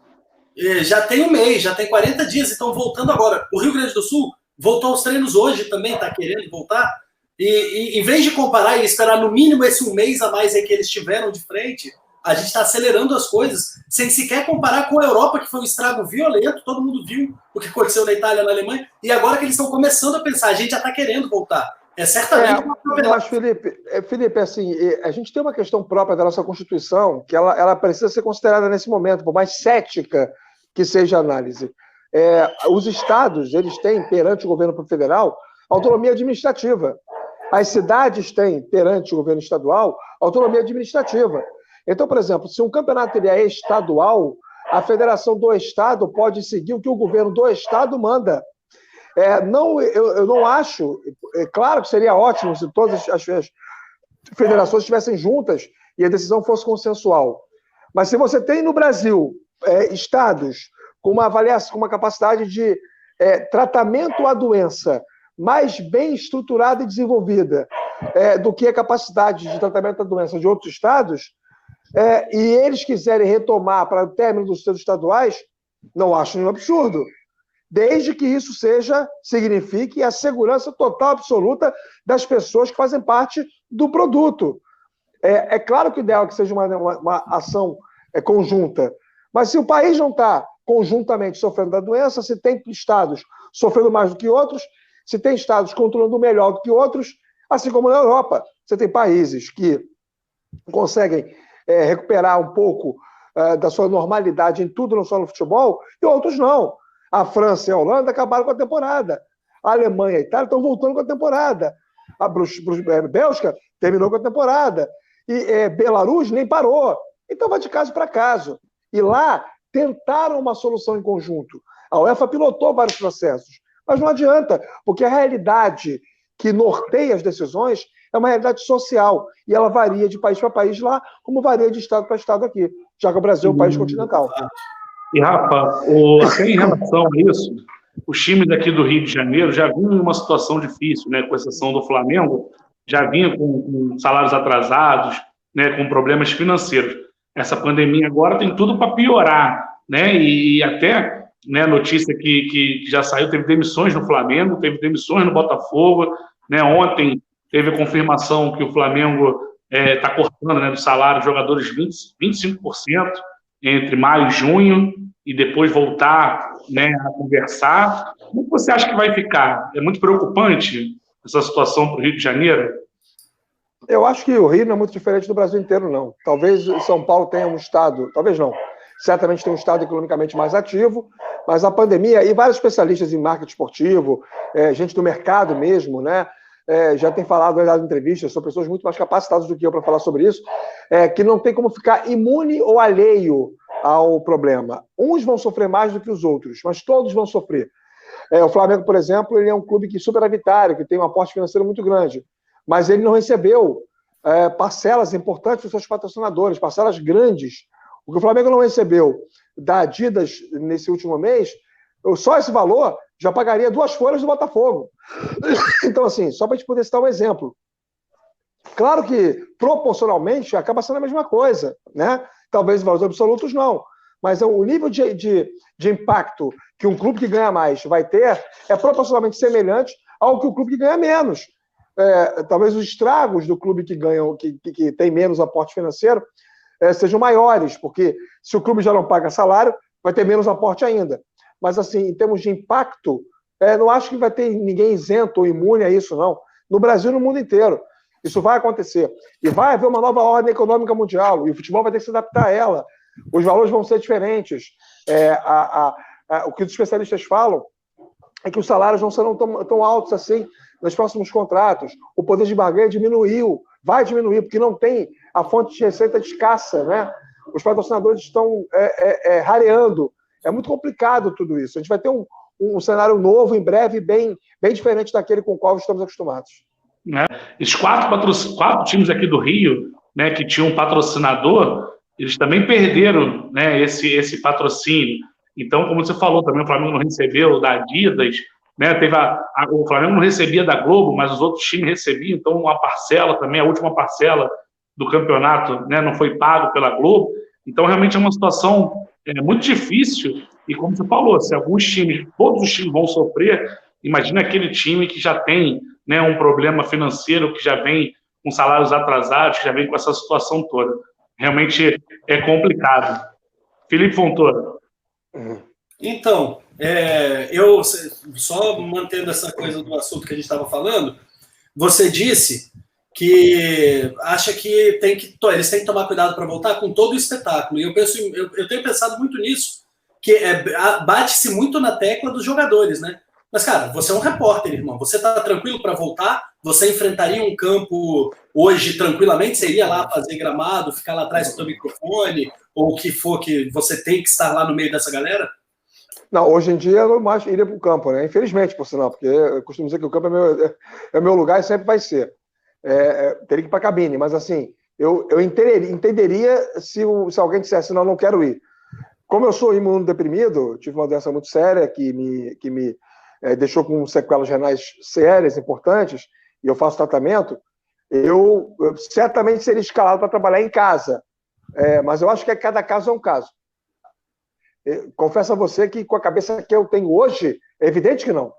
já tem um mês, já tem 40 dias e estão voltando agora. O Rio Grande do Sul voltou aos treinos hoje também, está querendo voltar. E em vez de comparar e esperar no mínimo esse um mês a mais aí que eles tiveram de frente, a gente está acelerando as coisas, sem sequer comparar com a Europa, que foi um estrago violento, todo mundo viu o que aconteceu na Itália, na Alemanha, e agora que eles estão começando a pensar, a gente já está querendo voltar. Certamente uma mas, Felipe, assim, a gente tem uma questão própria da nossa Constituição, que ela precisa ser considerada nesse momento, por mais cética que seja a análise. Os estados, eles têm, perante o governo federal, autonomia administrativa. As cidades têm, perante o governo estadual, autonomia administrativa. Então, por exemplo, se um campeonato ele é estadual, a federação do estado pode seguir o que o governo do estado manda. Eu não acho... claro que seria ótimo se todas as federações estivessem juntas e a decisão fosse consensual. Mas se você tem no Brasil estados com uma avaliação, com uma capacidade de tratamento à doença mais bem estruturada e desenvolvida do que a capacidade de tratamento da doença de outros estados, e eles quiserem retomar para o término dos seus estaduais, não acho nenhum absurdo. Desde que isso signifique a segurança total, absoluta das pessoas que fazem parte do produto. É claro que o ideal é que seja uma ação conjunta, mas se o país não está conjuntamente sofrendo da doença, se tem estados sofrendo mais do que outros, se tem estados controlando melhor do que outros, assim como na Europa. Você tem países que conseguem recuperar um pouco da sua normalidade em tudo, não só no futebol, e outros não. A França e a Holanda acabaram com a temporada. A Alemanha e a Itália estão voltando com a temporada. A Bélgica terminou com a temporada. E Belarus nem parou. Então vai de caso para caso. E lá tentaram uma solução em conjunto. A UEFA pilotou vários processos. Mas não adianta, porque a realidade que norteia as decisões é uma realidade social. E ela varia de país para país lá, como varia de estado para estado aqui, já que o Brasil é um país continental. E, Rafa, até em relação a isso, os times daqui do Rio de Janeiro já vinham em uma situação difícil, né, com exceção do Flamengo, já vinha com salários atrasados, né, com problemas financeiros. Essa pandemia agora tem tudo para piorar, né, e até, né, notícia que já saiu, teve demissões no Flamengo, teve demissões no Botafogo, né, ontem teve a confirmação que o Flamengo está cortando, né, do salário dos jogadores 25%, entre maio e junho, e depois voltar, né, a conversar. Como você acha que vai ficar? É muito preocupante essa situação para o Rio de Janeiro? Eu acho que o Rio não é muito diferente do Brasil inteiro, não. Talvez São Paulo tenha um estado, talvez não, certamente tem um estado economicamente mais ativo, mas a pandemia, e vários especialistas em marketing esportivo, gente do mercado mesmo, né, já tem falado nas entrevistas, são pessoas muito mais capacitadas do que eu para falar sobre isso, que não tem como ficar imune ou alheio ao problema. Uns vão sofrer mais do que os outros, mas todos vão sofrer. O Flamengo, por exemplo, ele é um clube que superavitário, que tem um aporte financeiro muito grande, mas ele não recebeu parcelas importantes dos seus patrocinadores, parcelas grandes. O que o Flamengo não recebeu da Adidas nesse último mês, só esse valor já pagaria 2 folhas do Botafogo. Então, assim, só para a gente poder citar um exemplo. Claro que, proporcionalmente, acaba sendo a mesma coisa, né? Talvez em valores absolutos não. Mas o nível de impacto que um clube que ganha mais vai ter é proporcionalmente semelhante ao que o clube que ganha menos. Talvez os estragos do clube que ganha, que tem menos aporte financeiro, sejam maiores, porque se o clube já não paga salário, vai ter menos aporte ainda. mas assim, em termos de impacto, não acho que vai ter ninguém isento ou imune a isso, não. No Brasil e no mundo inteiro. Isso vai acontecer. E vai haver uma nova ordem econômica mundial, e o futebol vai ter que se adaptar a ela. Os valores vão ser diferentes. O que os especialistas falam é que os salários não serão tão altos assim nos próximos contratos. O poder de barganha diminuiu, vai diminuir, porque não tem a fonte de receita escassa, né? Os patrocinadores estão rareando. É muito complicado tudo isso. A gente vai ter um cenário novo, em breve, bem diferente daquele com o qual estamos acostumados. Né? Esses quatro times aqui do Rio, né, que tinham um patrocinador, eles também perderam, né, esse patrocínio. Então, como você falou, também o Flamengo não recebeu da Adidas, né, o Flamengo não recebia da Globo, mas os outros times recebiam, então uma parcela também, a última parcela do campeonato, né, não foi pago pela Globo. Então, realmente é uma situação muito difícil, e como você falou, se todos os times vão sofrer, imagina aquele time que já tem, né, um problema financeiro, que já vem com salários atrasados, que já vem com essa situação toda. Realmente é complicado. Felipe Fontoura. Então, eu só mantendo essa coisa do assunto que a gente estava falando, você disse que acha que eles têm que tomar cuidado para voltar com todo o espetáculo. E eu tenho pensado muito nisso, que bate-se muito na tecla dos jogadores, né? Mas, cara, você é um repórter, irmão. Você está tranquilo para voltar? Você enfrentaria um campo hoje tranquilamente? Você iria lá fazer gramado, ficar lá atrás com o seu microfone, ou o que for que você tem que estar lá no meio dessa galera? Não, hoje em dia eu não mais iria para o campo, né? Infelizmente, por sinal, porque eu costumo dizer que o campo é meu lugar e sempre vai ser. Teria que ir para a cabine, mas assim, eu entenderia se alguém dissesse, não quero ir. Como eu sou imunodeprimido, tive uma doença muito séria que me deixou com sequelas renais sérias, importantes, e eu faço tratamento, eu certamente seria escalado para trabalhar em casa. Mas eu acho que cada caso é um caso. Confesso a você que com a cabeça que eu tenho hoje, é evidente que não.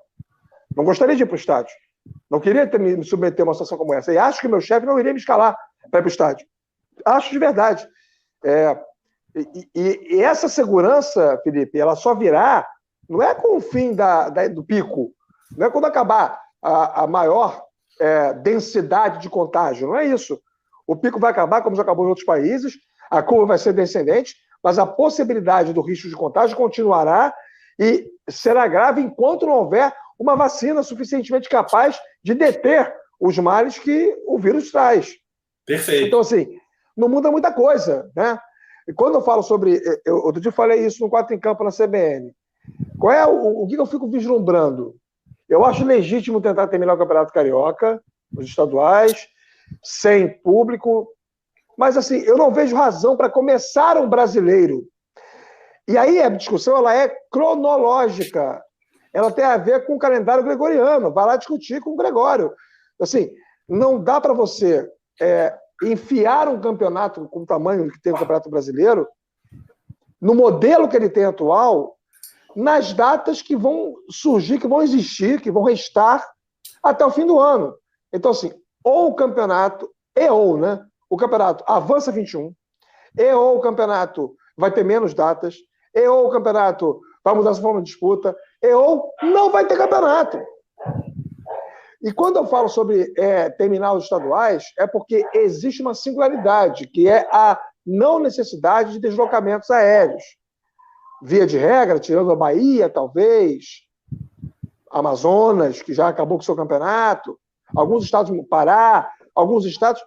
Não gostaria de ir para o estádio. Não queria me submeter a uma situação como essa. E acho que meu chefe não iria me escalar para ir para o estádio. Acho de verdade. E essa segurança, Felipe, ela só virá, não é com o fim do pico, não é quando acabar a maior densidade de contágio, não é isso. O pico vai acabar, como já acabou em outros países, a curva vai ser descendente, mas a possibilidade do risco de contágio continuará e será grave enquanto não houver uma vacina suficientemente capaz de deter os males que o vírus traz. Perfeito. Então, assim, não muda muita coisa, né? E quando eu falo sobre... Outro dia eu falei isso no 4 em Campo na CBN. Qual é o que eu fico vislumbrando? Eu acho legítimo tentar terminar o Campeonato Carioca, os estaduais, sem público, mas assim, eu não vejo razão para começar um brasileiro. E aí a discussão ela é cronológica. Ela tem a ver com o calendário gregoriano. Vai lá discutir com o Gregório. Assim, não dá para você enfiar um campeonato com o tamanho que tem o Campeonato Brasileiro, no modelo que ele tem atual, nas datas que vão surgir, que vão existir, que vão restar até o fim do ano. Então, assim, ou o campeonato, né? O campeonato avança 21, ou o campeonato vai ter menos datas, ou o campeonato vai mudar essa forma de disputa, ou não vai ter campeonato. E quando eu falo sobre terminar os estaduais, é porque existe uma singularidade, que é a não necessidade de deslocamentos aéreos. Via de regra, tirando a Bahia, talvez, Amazonas, que já acabou com o seu campeonato, alguns estados no Pará, alguns estados...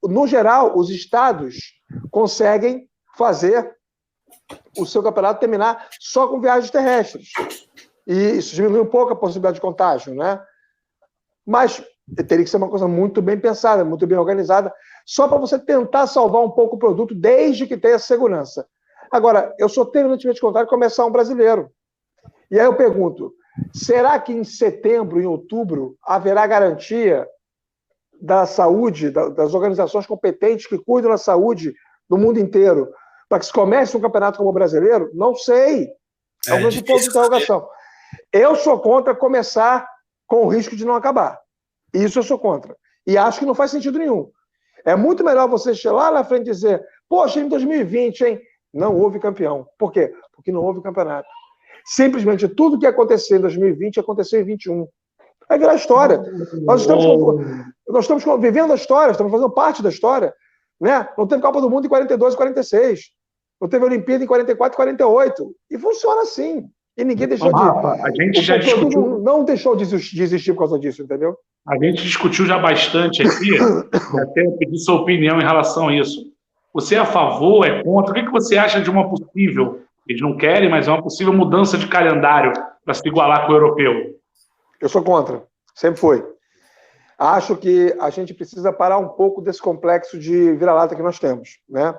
no geral, os estados conseguem fazer o seu campeonato terminar só com viagens terrestres. E isso diminui um pouco a possibilidade de contágio, né? Mas teria que ser uma coisa muito bem pensada, muito bem organizada, só para você tentar salvar um pouco o produto, desde que tenha segurança. Agora, eu sou terminantemente contrário de começar um brasileiro. E aí eu pergunto, será que em setembro, em outubro, haverá garantia da saúde, das organizações competentes que cuidam da saúde no mundo inteiro, para que se comece um campeonato como o brasileiro? Não sei. É um grande ponto de interrogação. Eu sou contra começar com o risco de não acabar. Isso eu sou contra. E acho que não faz sentido nenhum. É muito melhor você chegar lá na frente e dizer, poxa, em 2020, hein? Não houve campeão. Por quê? Porque não houve campeonato. simplesmente tudo que aconteceu em 2020 aconteceu em 2021. Vai virar história. Nós estamos vivendo a história, estamos fazendo parte da história. Né? Não teve Copa do Mundo em 42 e 46. Não teve Olimpíada em 44 e 48. E funciona assim. E ninguém deixou A gente já discutiu... não deixou de existir por causa disso, entendeu? A gente discutiu já bastante aqui, até pedir sua opinião em relação a isso. Você é a favor, é contra? O que você acha de uma possível, eles não querem, mas é uma possível mudança de calendário para se igualar com o europeu? Eu sou contra, sempre foi. Acho que a gente precisa parar um pouco desse complexo de vira-lata que nós temos, né?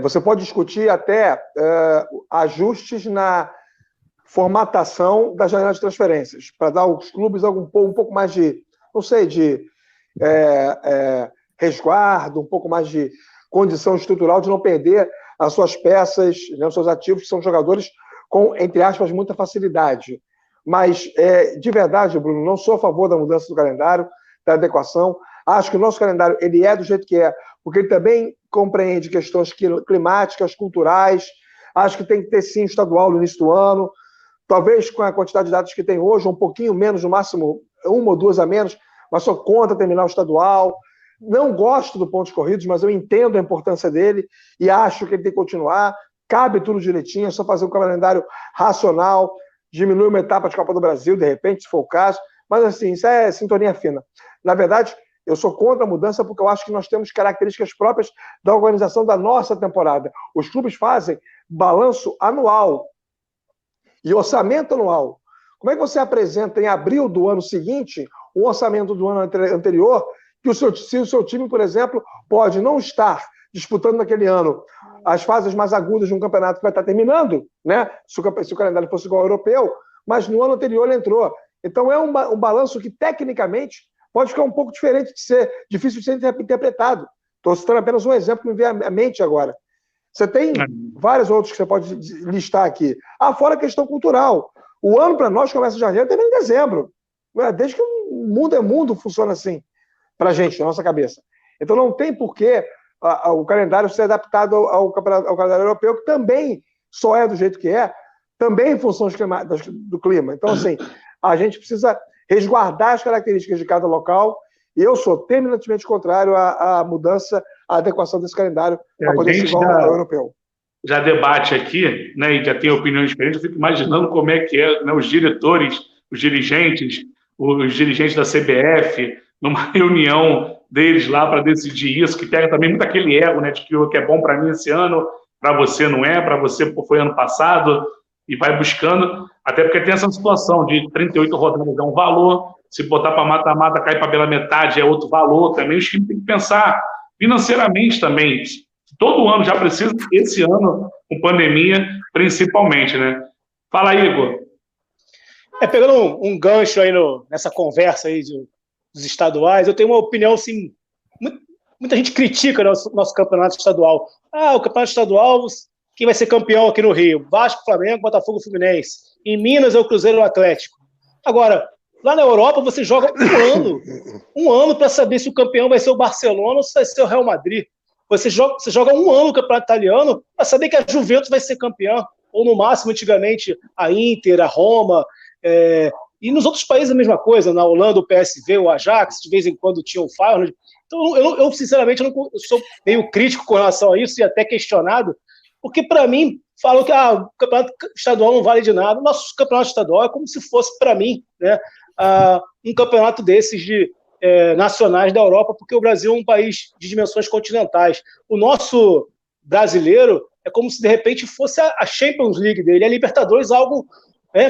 Você pode discutir até ajustes na formatação da janela de transferências, para dar aos clubes um pouco mais de, não sei, de resguardo, um pouco mais de condição estrutural de não perder as suas peças, né, os seus ativos, que são jogadores com, entre aspas, muita facilidade. Mas, de verdade, Bruno, não sou a favor da mudança do calendário, da adequação. Acho que o nosso calendário ele é do jeito que é, porque ele também compreende questões climáticas, culturais. Acho que tem que ter, sim, estadual no início do ano. Talvez com a quantidade de datas que tem hoje, um pouquinho menos, no máximo uma ou duas a menos, mas sou contra terminar o estadual. Não gosto do pontos corridos, mas eu entendo a importância dele e acho que ele tem que continuar. Cabe tudo direitinho, é só fazer um calendário racional, diminuir uma etapa de Copa do Brasil, de repente, se for o caso. Mas, assim, isso é sintonia fina. Na verdade, eu sou contra a mudança porque eu acho que nós temos características próprias da organização da nossa temporada. Os clubes fazem balanço anual e orçamento anual. Como é que você apresenta em abril do ano seguinte o orçamento do ano anterior que se o seu time, por exemplo, pode não estar disputando naquele ano as fases mais agudas de um campeonato que vai estar terminando, né? Se o calendário fosse igual ao europeu, mas no ano anterior ele entrou. Então é um balanço que, tecnicamente, pode ficar um pouco diferente de ser, difícil de ser interpretado. Estou citando apenas um exemplo que me vem à mente agora. Você tem vários outros que você pode listar aqui. Fora a questão cultural. O ano para nós começa em janeiro e termina em dezembro. Desde que o mundo é mundo, funciona assim para a gente, na nossa cabeça. Então não tem porquê o calendário ser adaptado ao calendário europeu, que também só é do jeito que é, também em função do clima. Então, assim, a gente precisa resguardar as características de cada local, e eu sou terminantemente contrário à mudança, à adequação desse calendário para poder ser igual ao europeu. Já debate aqui, né, e já tem opiniões diferentes, eu fico imaginando como é que é, né, os diretores, os dirigentes da CBF, numa reunião deles lá para decidir isso, que pega também muito aquele ego, né, de que o que é bom para mim esse ano, para você não é, para você foi ano passado, e vai buscando, até porque tem essa situação de 38 rodadas é um valor, se botar para mata-mata, cair para pela metade é outro valor também, os times têm que pensar financeiramente também, todo ano já precisa, esse ano, com pandemia, principalmente, né? Fala aí, Igor. Pegando um gancho aí nessa conversa aí dos estaduais, eu tenho uma opinião, assim, muita gente critica nosso campeonato estadual. O campeonato estadual, quem vai ser campeão aqui no Rio? Vasco, Flamengo, Botafogo, Fluminense. Em Minas é o Cruzeiro e o Atlético. Agora, lá na Europa você joga um ano para saber se o campeão vai ser o Barcelona ou se vai ser o Real Madrid. Você joga um ano no campeonato italiano para saber que a Juventus vai ser campeã, ou no máximo, antigamente, a Inter, a Roma, e nos outros países a mesma coisa, na Holanda o PSV, o Ajax, de vez em quando tinha o Feyenoord. Então eu sinceramente, eu sou meio crítico com relação a isso e até questionado, porque para mim, falam que o campeonato estadual não vale de nada. O nosso campeonato estadual é como se fosse, para mim, né, um campeonato desses nacionais da Europa, porque o Brasil é um país de dimensões continentais. O nosso brasileiro é como se, de repente, fosse a Champions League dele, a Libertadores algo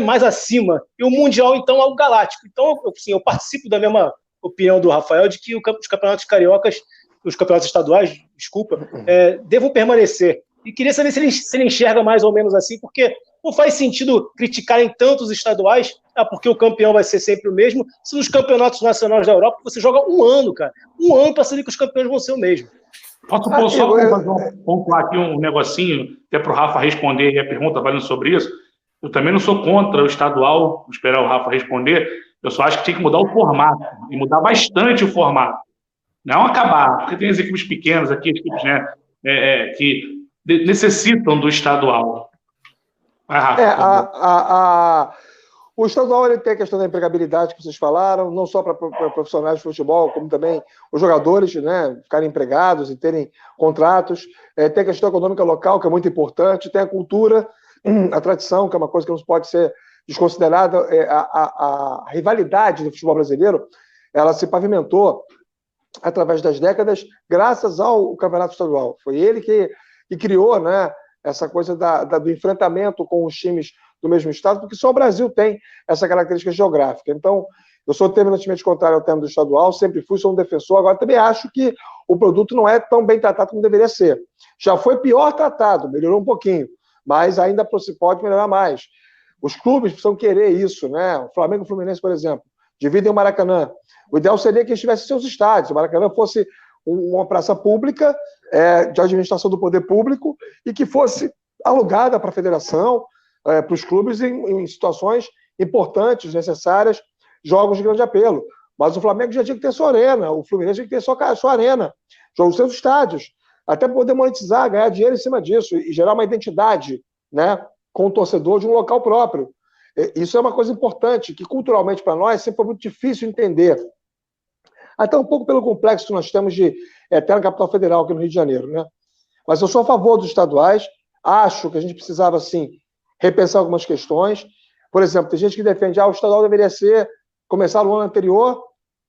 mais acima, e o Mundial, então, algo galáctico. Então, eu participo da mesma opinião do Rafael, de que os campeonatos cariocas, os campeonatos estaduais, desculpa, devam permanecer. E queria saber se ele enxerga mais ou menos assim, porque não faz sentido criticarem tantos estaduais, porque o campeão vai ser sempre o mesmo, se nos campeonatos nacionais da Europa você joga um ano, cara. Um ano para saber que os campeões vão ser o mesmo. Posso só pontuar aqui um negocinho, até para o Rafa responder a pergunta valendo sobre isso? Eu também não sou contra o estadual, vou esperar o Rafa responder, eu só acho que tem que mudar o formato, e mudar bastante o formato. Não acabar, porque tem as equipes pequenas aqui, as equipes, né, que necessitam do estadual. O estadual ele tem a questão da empregabilidade que vocês falaram, não só para profissionais de futebol, como também os jogadores, né, ficarem empregados e terem contratos. Tem a questão econômica local, que é muito importante. Tem a cultura, a tradição, que é uma coisa que não pode ser desconsiderada. A rivalidade do futebol brasileiro, ela se pavimentou através das décadas, graças ao Campeonato Estadual. Foi ele que criou, né, essa coisa do enfrentamento com os times do mesmo estado, porque só o Brasil tem essa característica geográfica. Então, eu sou terminantemente contrário ao termo do estadual, sempre fui, sou um defensor, agora também acho que o produto não é tão bem tratado como deveria ser. Já foi pior tratado, melhorou um pouquinho, mas ainda pode melhorar mais. Os clubes precisam querer isso, né? O Flamengo e o Fluminense, por exemplo, dividem o Maracanã. O ideal seria que eles tivessem seus estádios, o Maracanã fosse uma praça pública, de administração do poder público, e que fosse alugada para a federação, para os clubes em situações importantes, necessárias, jogos de grande apelo. Mas o Flamengo já tinha que ter sua arena, o Fluminense tinha que ter sua arena, jogos seus estádios, até para poder monetizar, ganhar dinheiro em cima disso e gerar uma identidade, né, com o torcedor de um local próprio. Isso é uma coisa importante, que culturalmente para nós sempre foi muito difícil entender. Até um pouco pelo complexo que nós temos de eterna capital federal aqui no Rio de Janeiro, né? Mas eu sou a favor dos estaduais, acho que a gente precisava, sim, repensar algumas questões. Por exemplo, tem gente que defende o estadual deveria começar no ano anterior,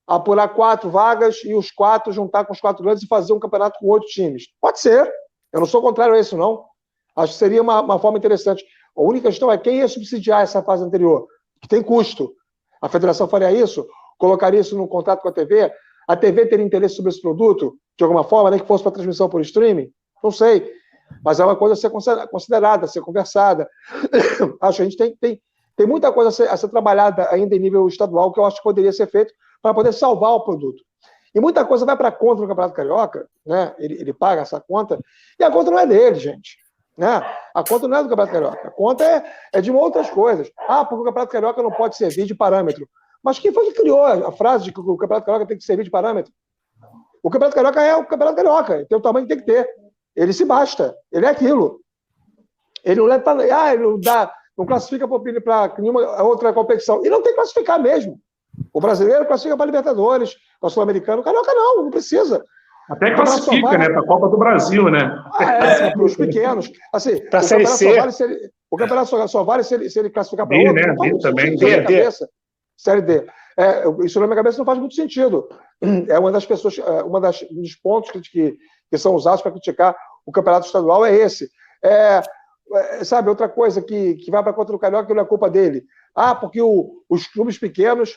apurar 4 vagas e os 4 juntar com os 4 grandes e fazer um campeonato com 8 times. Pode ser, eu não sou contrário a isso, não. Acho que seria uma forma interessante. A única questão é quem ia subsidiar essa fase anterior, que tem custo. A federação faria isso? Colocaria isso no contrato com a TV? A TV teria interesse sobre esse produto, de alguma forma, nem que fosse para transmissão por streaming? Não sei. Mas é uma coisa a ser considerada, a ser conversada. Acho que a gente tem muita coisa a ser trabalhada ainda em nível estadual, que eu acho que poderia ser feito para poder salvar o produto. E muita coisa vai para a conta do Campeonato Carioca, né? Ele paga essa conta, e a conta não é dele, gente. Né? A conta não é do Campeonato Carioca, a conta é de outras coisas. Porque o Campeonato Carioca não pode servir de parâmetro. Mas quem foi que criou a frase de que o Campeonato Carioca tem que servir de parâmetro? O Campeonato Carioca é o Campeonato Carioca, tem o tamanho que tem que ter. Ele se basta, ele é aquilo. Ele não leva para. Ele não classifica para nenhuma outra competição. E não tem que classificar mesmo. O brasileiro classifica para Libertadores, para o Sul-Americano. O Carioca não precisa. Até classifica, né? Para a Copa do Brasil, né? Para os pequenos. Assim, para a Série C. O campeonato só vale se ele classificar para outro. Né? D também. D. Série D. Isso na minha cabeça não faz muito sentido. É uma das pessoas, um dos pontos que são usados para criticar o campeonato estadual é esse. Sabe, outra coisa que vai para conta do Carioca, que não é culpa dele. Porque os clubes pequenos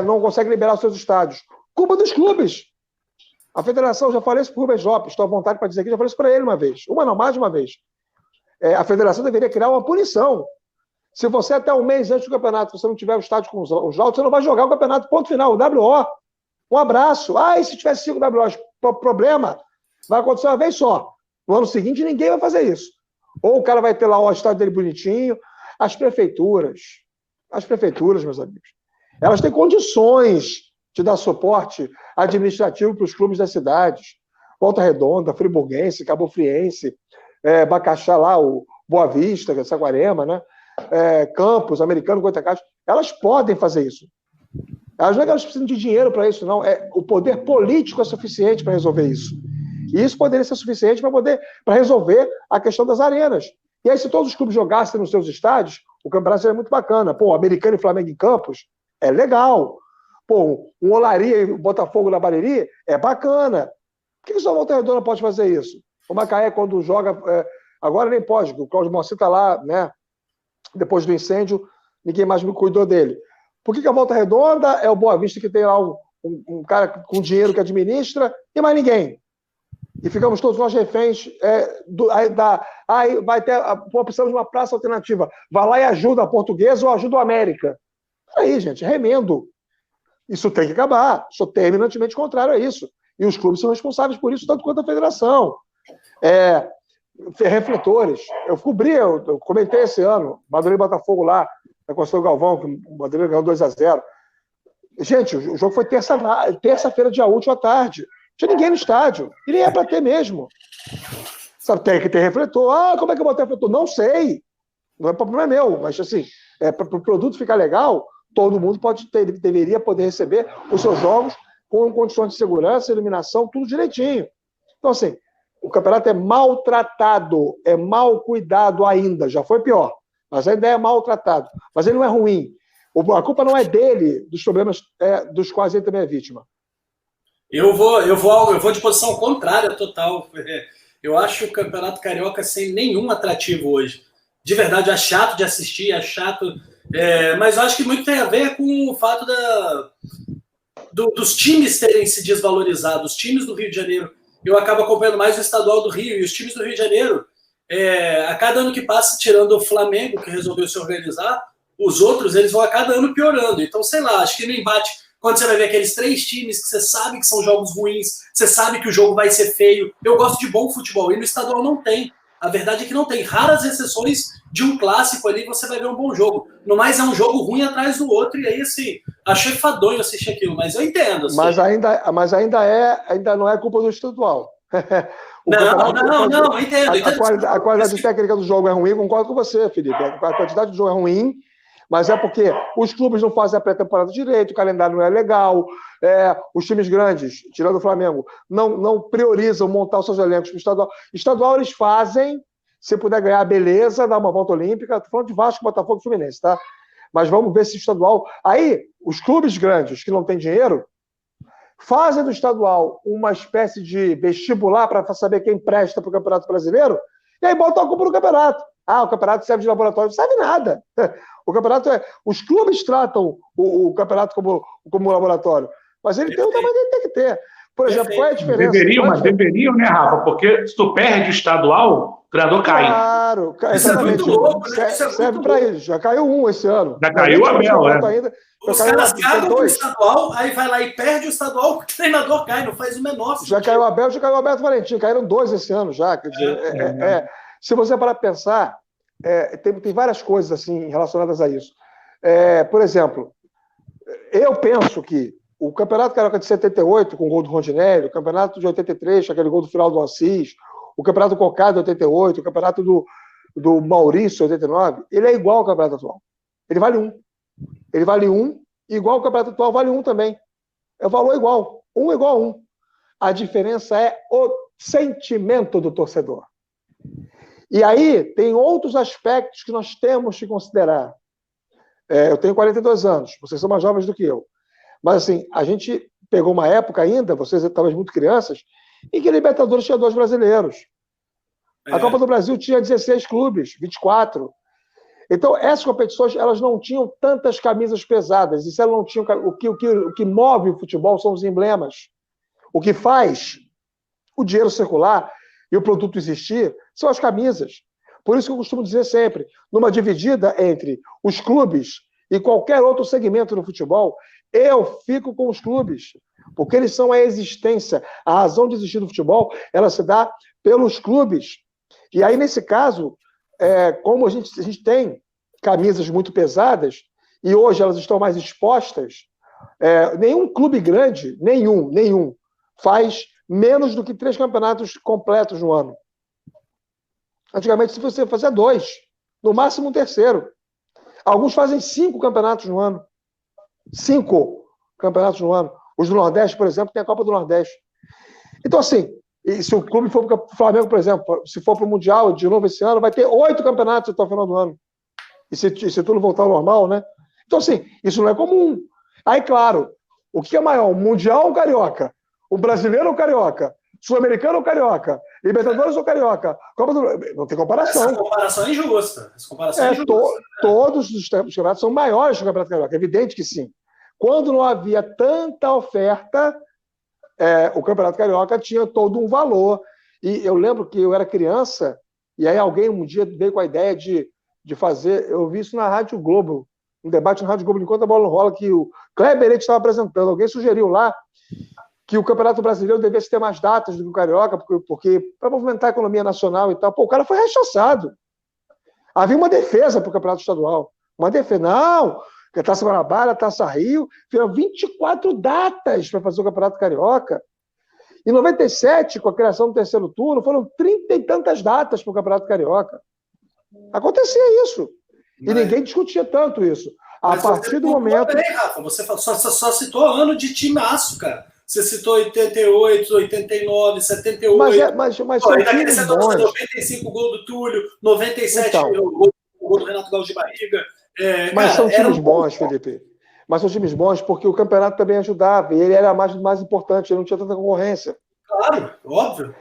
não conseguem liberar os seus estádios. Culpa dos clubes. A federação, já falei isso para o Rubens Lopes, estou à vontade para dizer aqui, já falei isso para ele uma vez. Mais de uma vez. A federação deveria criar uma punição. Se você até um mês antes do campeonato, você não tiver o estádio com os jogos, você não vai jogar o campeonato, ponto final, o WO. Um abraço. E se tiver 5 WOs, problema, vai acontecer uma vez só. No ano seguinte, ninguém vai fazer isso. Ou o cara vai ter lá o estádio dele bonitinho. As prefeituras, meus amigos, elas têm condições de dar suporte administrativo para os clubes das cidades. Volta Redonda, Friburguense, Cabo Friense, Bacaxá lá, o Boa Vista, Saquarema, né? Campos, Americano, Goitacás, elas podem fazer isso. Elas não é que elas precisam de dinheiro para isso, não. O poder político é suficiente para resolver isso. E isso poderia ser suficiente para resolver a questão das arenas. E aí, se todos os clubes jogassem nos seus estádios, o campeonato seria muito bacana. Americano e Flamengo em Campos é legal. Um Olaria e Botafogo na Bariri é bacana. Por que só o Volta Redonda pode fazer isso? O Macaé, quando joga... agora nem pode, o Cláudio Moacir está lá, né? Depois do incêndio, ninguém mais me cuidou dele. Por que a Volta Redonda é o Boa Vista que tem lá um cara com dinheiro que administra e mais ninguém? E ficamos todos nós reféns. Vai ter a opção de uma praça alternativa. Vai lá e ajuda a Portuguesa ou ajuda o América. Aí, gente, remendo. Isso tem que acabar. Sou terminantemente contrário a isso. E os clubes são responsáveis por isso, tanto quanto a federação. Refletores. Eu comentei esse ano, Madureira e Botafogo lá, na Conselho Galvão, que o Madureira ganhou 2-0. Gente, o jogo foi terça-feira, dia útil à tarde. Não tinha ninguém no estádio. E nem é para ter mesmo. Sabe, tem que ter refletor. Como é que eu botei refletor? Não sei. Não é problema meu, mas assim, para o produto ficar legal, todo mundo deveria poder receber os seus jogos com condições de segurança, iluminação, tudo direitinho. Então, assim, o campeonato é maltratado, é mal cuidado ainda, já foi pior, mas ainda é maltratado. Mas ele não é ruim. A culpa não é dele, dos problemas dos quais ele também é vítima. Eu vou de posição contrária total. Eu acho o Campeonato Carioca sem nenhum atrativo hoje. De verdade, é chato de assistir, é chato. Mas eu acho que muito tem a ver com o fato dos times terem se desvalorizado. Os times do Rio de Janeiro, eu acabo acompanhando mais o estadual do Rio, e os times do Rio de Janeiro, a cada ano que passa, tirando o Flamengo, que resolveu se organizar, os outros, eles vão a cada ano piorando. Então, sei lá, acho que no embate, quando você vai ver aqueles 3 times que você sabe que são jogos ruins, você sabe que o jogo vai ser feio. Eu gosto de bom futebol, e no estadual não tem. A verdade é que não tem. Raras exceções de um clássico ali, você vai ver um bom jogo. No mais, é um jogo ruim atrás do outro, e aí, assim, achei fadonho assistir aquilo, mas eu entendo. Assim. Mas ainda não é culpa do estadual. Não, entendo. A qualidade técnica do jogo é ruim, concordo com você, Felipe. A quantidade do jogo é ruim, mas é porque os clubes não fazem a pré-temporada direito, o calendário não é legal, os times grandes, tirando o Flamengo, não priorizam montar os seus elencos para o estadual. Estadual eles fazem, se puder ganhar, beleza, dar uma volta olímpica. Estou falando de Vasco, Botafogo e Fluminense, tá? Mas vamos ver se o estadual... Aí, os clubes grandes que não têm dinheiro fazem do estadual uma espécie de vestibular para saber quem presta para o Campeonato Brasileiro, e aí botam a culpa no campeonato. O campeonato serve de laboratório. Não serve nada. O campeonato os clubes tratam o campeonato como laboratório, mas ele tem o tamanho que ele tem que ter. Por exemplo, qual é a diferença? Deveriam, né, Rafa? Porque se tu perde o estadual, o treinador cai. Claro, isso exatamente. É muito louco, né? Serve para isso. Já caiu um esse ano. Já caiu o Abel, ainda. Os caras cagam pro estadual, aí vai lá e perde o estadual, o treinador cai, não faz o menor sentido. Já caiu o Abel, já caiu o Alberto Valentim. Caíram 2 esse ano já. Quer dizer, se você parar para pensar, tem várias coisas assim relacionadas a isso. Por exemplo, eu penso que o Campeonato Carioca de 78, com o gol do Rondinelli, o Campeonato de 83, aquele gol do final do Assis, o Campeonato Cocada de 88, o Campeonato do Maurício de 89, ele é igual ao Campeonato atual. Ele vale 1. Ele vale 1, igual ao Campeonato atual vale 1 também. É o valor igual. 1 igual a 1. A diferença é o sentimento do torcedor. E aí tem outros aspectos que nós temos que considerar. Eu tenho 42 anos, vocês são mais jovens do que eu. Mas assim, a gente pegou uma época ainda, vocês talvez muito crianças, em que a Libertadores tinha 2 brasileiros. A Copa do Brasil tinha 16 clubes, 24. Então, essas competições, elas não tinham tantas camisas pesadas. E se elas não tinham, o que move o futebol são os emblemas. O que faz o dinheiro circular e o produto existir são as camisas. Por isso que eu costumo dizer sempre, numa dividida entre os clubes e qualquer outro segmento no futebol, eu fico com os clubes, porque eles são a existência, a razão de existir do futebol, ela se dá pelos clubes. E aí, nesse caso, como a gente tem camisas muito pesadas, e hoje elas estão mais expostas, nenhum clube grande, nenhum, faz menos do que 3 campeonatos completos no ano. Antigamente, se você fazia 2, no máximo um terceiro. Alguns fazem 5 campeonatos no ano. 5 campeonatos no ano. Os do Nordeste, por exemplo, tem a Copa do Nordeste. Então, assim, se o clube for para o Flamengo, por exemplo, se for para o Mundial de novo esse ano, vai ter 8 campeonatos até o final do ano. E se tudo voltar ao normal, né? Então, assim, isso não é comum. Aí, claro, o que é maior? O Mundial ou o Carioca? O Brasileiro ou o Carioca? Sul-Americano ou Carioca? Libertadores ou Carioca? Copa do... Não tem comparação. Essa comparação é injusta. Todos os campeonatos são maiores que o Campeonato Carioca. É evidente que sim. Quando não havia tanta oferta, o Campeonato Carioca tinha todo um valor. E eu lembro que eu era criança, e aí alguém um dia veio com a ideia de fazer... Eu vi isso na Rádio Globo, um debate na Rádio Globo, enquanto a bola não rola, que o Kleber estava apresentando. Alguém sugeriu lá que o Campeonato Brasileiro devesse ter mais datas do que o Carioca, porque para movimentar a economia nacional e tal. Pô, o cara foi rechaçado. Havia uma defesa para o Campeonato Estadual. Uma defesa. Não, a Taça Guanabara, a Taça Rio, tiveram 24 datas para fazer o Campeonato Carioca. Em 97, com a criação do terceiro turno, foram 30 e tantas datas para o Campeonato Carioca. Acontecia isso. E ninguém discutia tanto isso. A partir do momento... Bem, Rafa, você só citou ano de timaço, cara. Você citou 88, 89, 78. Mas são times bons. 95 gol do Túlio, 97 gol do Renato Gaúcho de barriga. Mas são times bons, Felipe. Mas são times bons porque o campeonato também ajudava. E ele era mais importante, ele não tinha tanta concorrência. Claro, óbvio.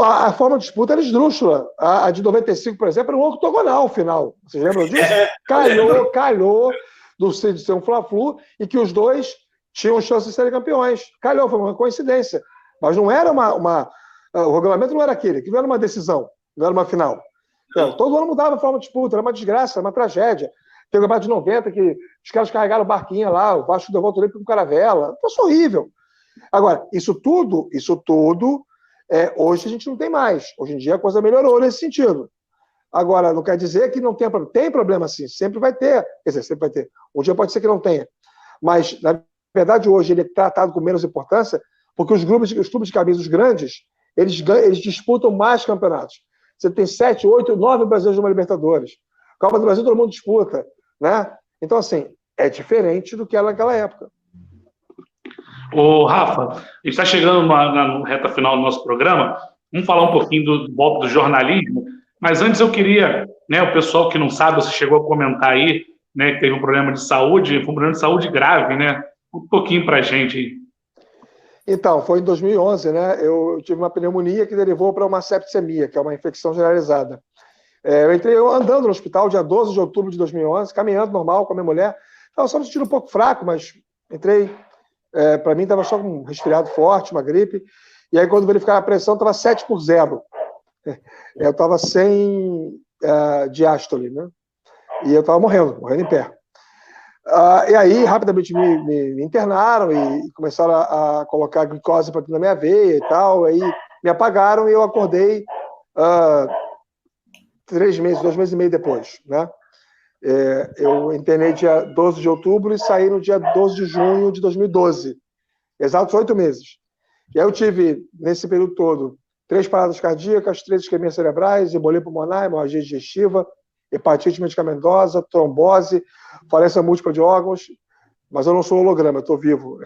A forma de disputa era esdrúxula. A de 95, por exemplo, era um octogonal final. Vocês lembram disso? Calhou do ser um Fla-Flu e que os dois tinham chance de serem campeões. Calhou, foi uma coincidência. Mas não era o regulamento não era aquele, que não era uma decisão, não era uma final. Então, todo ano mudava a forma de disputa, era uma desgraça, era uma tragédia. Tem o campeonato de 90 que os caras carregaram barquinha lá, o Vasco deu volta olímpica com caravela. Foi horrível. Agora, isso tudo, hoje a gente não tem mais. Hoje em dia a coisa melhorou nesse sentido. Agora, não quer dizer que não tenha problema. Tem problema sim, sempre vai ter. Quer dizer, sempre vai ter. Um dia pode ser que não tenha. Mas, na verdade, hoje ele é tratado com menos importância porque os clubes de camisa, os grandes, eles disputam mais campeonatos. Você tem 7, 8, 9 brasileiros de uma Libertadores. Copa do Brasil todo mundo disputa, né? Então, assim, é diferente do que era naquela época. Ô, Rafa, a gente está chegando na reta final do nosso programa. Vamos falar um pouquinho do golpe do jornalismo. Mas antes eu queria, né, o pessoal que não sabe, você chegou a comentar aí, né, que teve um problema de saúde, foi um problema de saúde grave, né? Um pouquinho para a gente aí. Então, foi em 2011, né? Eu tive uma pneumonia que derivou para uma septicemia, que é uma infecção generalizada. Eu entrei andando no hospital dia 12 de outubro de 2011, caminhando normal com a minha mulher. Estava só me sentindo um pouco fraco, mas entrei. Para mim, estava só com um resfriado forte, uma gripe. E aí, quando verificaram a pressão, estava 7/0. Eu estava sem diástole, né? E eu estava morrendo em pé. E aí, rapidamente, me internaram e começaram a colocar glicose para dentro da minha veia e tal. Aí me apagaram e eu acordei 2 meses e meio depois, né? Eu internei dia 12 de outubro e saí no dia 12 de junho de 2012. Exatos 8 meses. E aí eu tive, nesse período todo, 3 paradas cardíacas, 3 isquemias cerebrais, embolia pulmonar, hemorragia digestiva, hepatite medicamentosa, trombose, falência múltipla de órgãos, mas eu não sou holograma, eu estou vivo.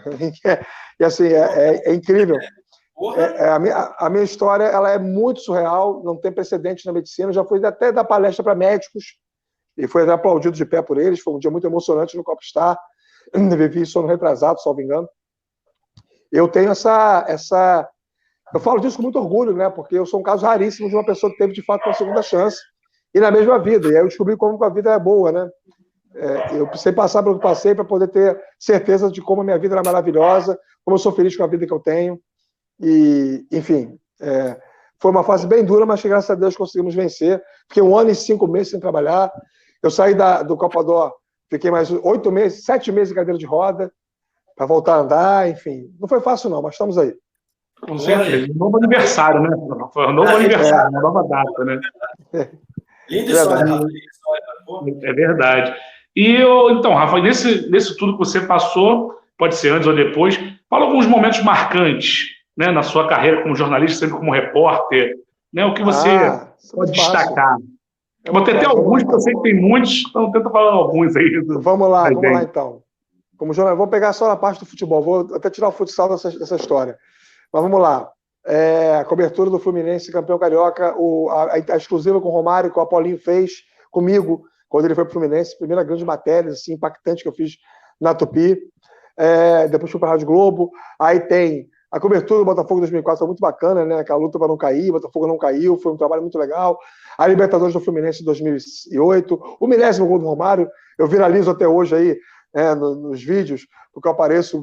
E assim, é incrível. A minha história ela é muito surreal, não tem precedente na medicina, já fui até dar palestra para médicos, e foi até aplaudido de pé por eles, foi um dia muito emocionante no Copstar, vivi isso ano retrasado, salvo engano. Eu tenho eu falo disso com muito orgulho, né, porque eu sou um caso raríssimo de uma pessoa que teve, de fato, uma segunda chance, e na mesma vida, e aí eu descobri como a vida é boa, né. Eu precisei passar pelo que passei para poder ter certeza de como a minha vida era maravilhosa, como eu sou feliz com a vida que eu tenho, e, enfim, foi uma fase bem dura, mas que, graças a Deus, conseguimos vencer. Fiquei 1 ano e 5 meses sem trabalhar. Eu saí do Copa d'Or, fiquei mais 8 meses, 7 meses em cadeira de roda, para voltar a andar, enfim. Não foi fácil, não, mas estamos aí. Com certeza. Novo aniversário, né? Foi um novo aniversário, uma nova data, né? Linda história, É verdade. E, então, Rafa, nesse tudo que você passou, pode ser antes ou depois, fala alguns momentos marcantes, né, na sua carreira como jornalista, sempre como repórter, né, o que você pode destacar. Eu vou ter até alguns, porque eu sei que tem muitos, então tenta falar alguns aí. Vamos lá então. Como jornalista, vou pegar só na parte do futebol, vou até tirar o futsal dessa história. Mas vamos lá. A cobertura do Fluminense, campeão carioca, a exclusiva com o Romário, que o Apolinho fez comigo, quando ele foi para o Fluminense, primeira grande matéria assim, impactante que eu fiz na Tupi. Depois fui para a Rádio Globo. Aí tem a cobertura do Botafogo 2004, foi muito bacana, né? Aquela luta para não cair, o Botafogo não caiu, foi um trabalho muito legal. A Libertadores do Fluminense em 2008, o 10º gol do Romário, eu viralizo até hoje aí, nos vídeos, porque eu apareço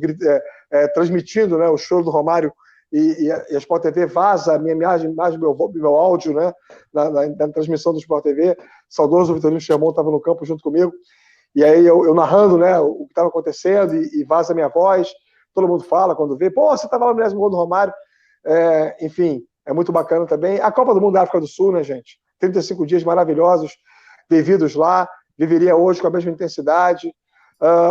transmitindo, né, o show do Romário e a Sport TV vaza a minha imagem, meu áudio, né, na transmissão do Sport TV. Saudoso Vitorino Chamon estava no campo junto comigo, e aí eu narrando, né, o que estava acontecendo e vaza a minha voz. Todo mundo fala quando vê, pô, você estava lá no 10º gol do Romário. Enfim, é muito bacana também. A Copa do Mundo da África do Sul, né, gente? 35 dias maravilhosos vividos lá, viveria hoje com a mesma intensidade.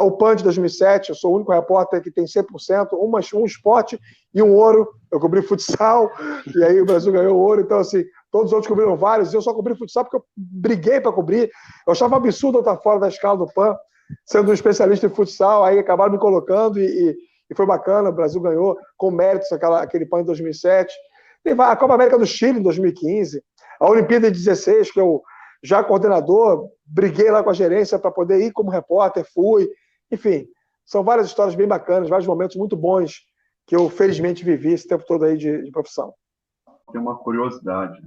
O PAN de 2007, eu sou o único repórter que tem 100%, um esporte e um ouro. Eu cobri futsal, e aí o Brasil ganhou ouro. Então, assim, todos os outros cobriram vários, e eu só cobri futsal porque eu briguei para cobrir. Eu achava absurdo eu estar fora da escala do PAN, sendo um especialista em futsal, aí acabaram me colocando e foi bacana, o Brasil ganhou com méritos aquele PAN em 2007. A Copa América do Chile em 2015, a Olimpíada de 16, que eu, já coordenador, briguei lá com a gerência para poder ir como repórter, fui. Enfim, são várias histórias bem bacanas, vários momentos muito bons que eu, felizmente, vivi esse tempo todo aí de profissão. Tem uma curiosidade.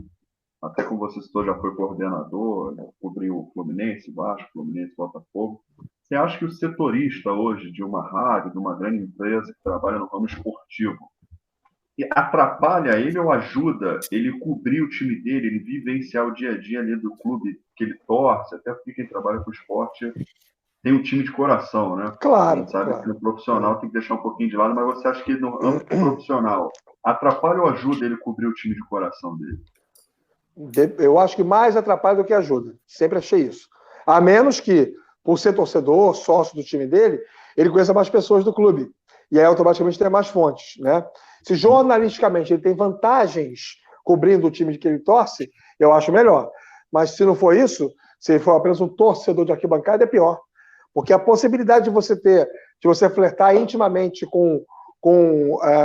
Até como você citou, já foi coordenador, cobriu o Fluminense, Vasco, Fluminense, Botafogo. Você acha que o setorista hoje de uma rádio, de uma grande empresa que trabalha no ramo esportivo, atrapalha ele ou ajuda ele cobrir o time dele, ele vivenciar o dia a dia ali do clube que ele torce, até porque quem trabalha com esporte tem um time de coração, né? Claro. A gente sabe claro. que no profissional tem que deixar um pouquinho de lado, mas você acha que no âmbito profissional atrapalha ou ajuda ele cobrir o time de coração dele? Eu acho que mais atrapalha do que ajuda. Sempre achei isso. A menos que, por ser torcedor, sócio do time dele, ele conheça mais pessoas do clube. E aí, automaticamente, tem mais fontes, né? Se jornalisticamente ele tem vantagens cobrindo o time de que ele torce, eu acho melhor. Mas se não for isso, se ele for apenas um torcedor de arquibancada, é pior. Porque a possibilidade de você flertar intimamente com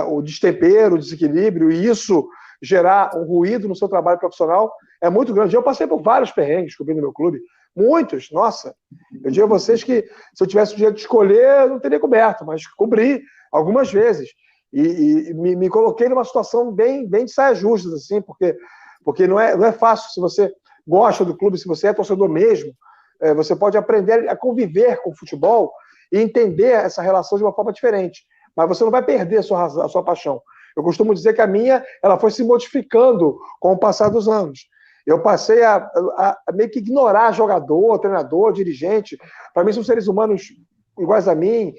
o destempero, o desequilíbrio, e isso gerar um ruído no seu trabalho profissional é muito grande. Eu passei por vários perrengues cobrindo meu clube. Muitos, nossa. Eu digo a vocês que se eu tivesse o direito de escolher, eu não teria coberto, mas cobri algumas vezes. E me coloquei numa situação bem de saias justas, assim, porque não é fácil. Se você gosta do clube, se você é torcedor mesmo, você pode aprender a conviver com o futebol e entender essa relação de uma forma diferente. Mas você não vai perder a sua paixão. Eu costumo dizer que a minha ela foi se modificando com o passar dos anos. Eu passei a meio que ignorar jogador, treinador, dirigente. Para mim, são seres humanos iguais a mim,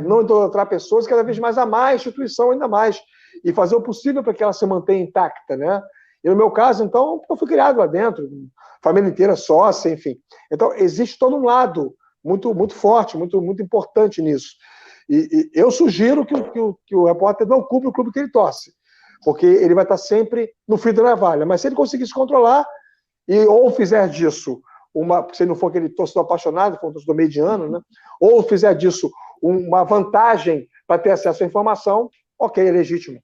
não idolatrar pessoas, cada vez mais amar a instituição ainda mais e fazer o possível para que ela se mantenha intacta, né? E no meu caso, então, eu fui criado lá dentro, família inteira sócia, enfim. Então, existe todo um lado muito, muito forte, muito, muito importante nisso. E eu sugiro que o repórter não cubra o clube que ele torce, porque ele vai estar sempre no fio da navalha. Mas se ele conseguir se controlar ou fizer disso se ele não for aquele torcedor apaixonado, for um torcedor mediano, né? Ou fizer disso uma vantagem para ter acesso à informação, ok, é legítimo.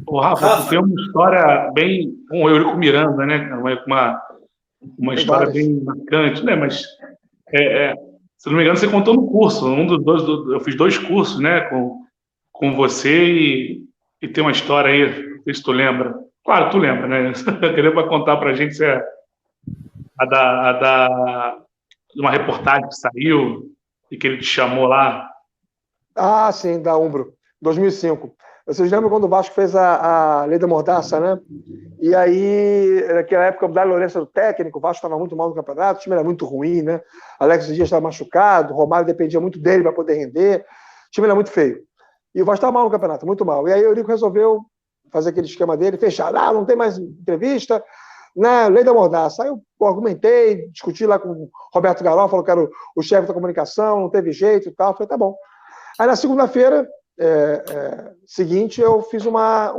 O Rafa, tem uma história bem com o Eurico Miranda, né? Uma história bem marcante, né? Mas, se não me engano, você contou no curso. Eu fiz 2 cursos, né? Com você e tem uma história aí, não sei se tu lembra. Claro, tu lembra, né? Eu queria contar pra gente se é de uma reportagem que saiu e que ele te chamou lá. Ah, sim, da Umbro, 2005. Vocês lembram quando o Vasco fez a Lei da Mordaça, né? E aí, naquela época, o Dário Lourenço era o técnico, o Vasco estava muito mal no campeonato, o time era muito ruim, né? Alex Dias estava machucado, o Romário dependia muito dele para poder render, o time era muito feio. E o Vasco estava mal no campeonato, muito mal. E aí o Eurico resolveu fazer aquele esquema dele, fechar, não tem mais entrevista, na Lei da Mordaça. Aí eu argumentei, discuti lá com o Roberto Garofalo, que era o chefe da comunicação, não teve jeito e tal. Falei, tá bom. Aí na segunda-feira seguinte, eu fiz a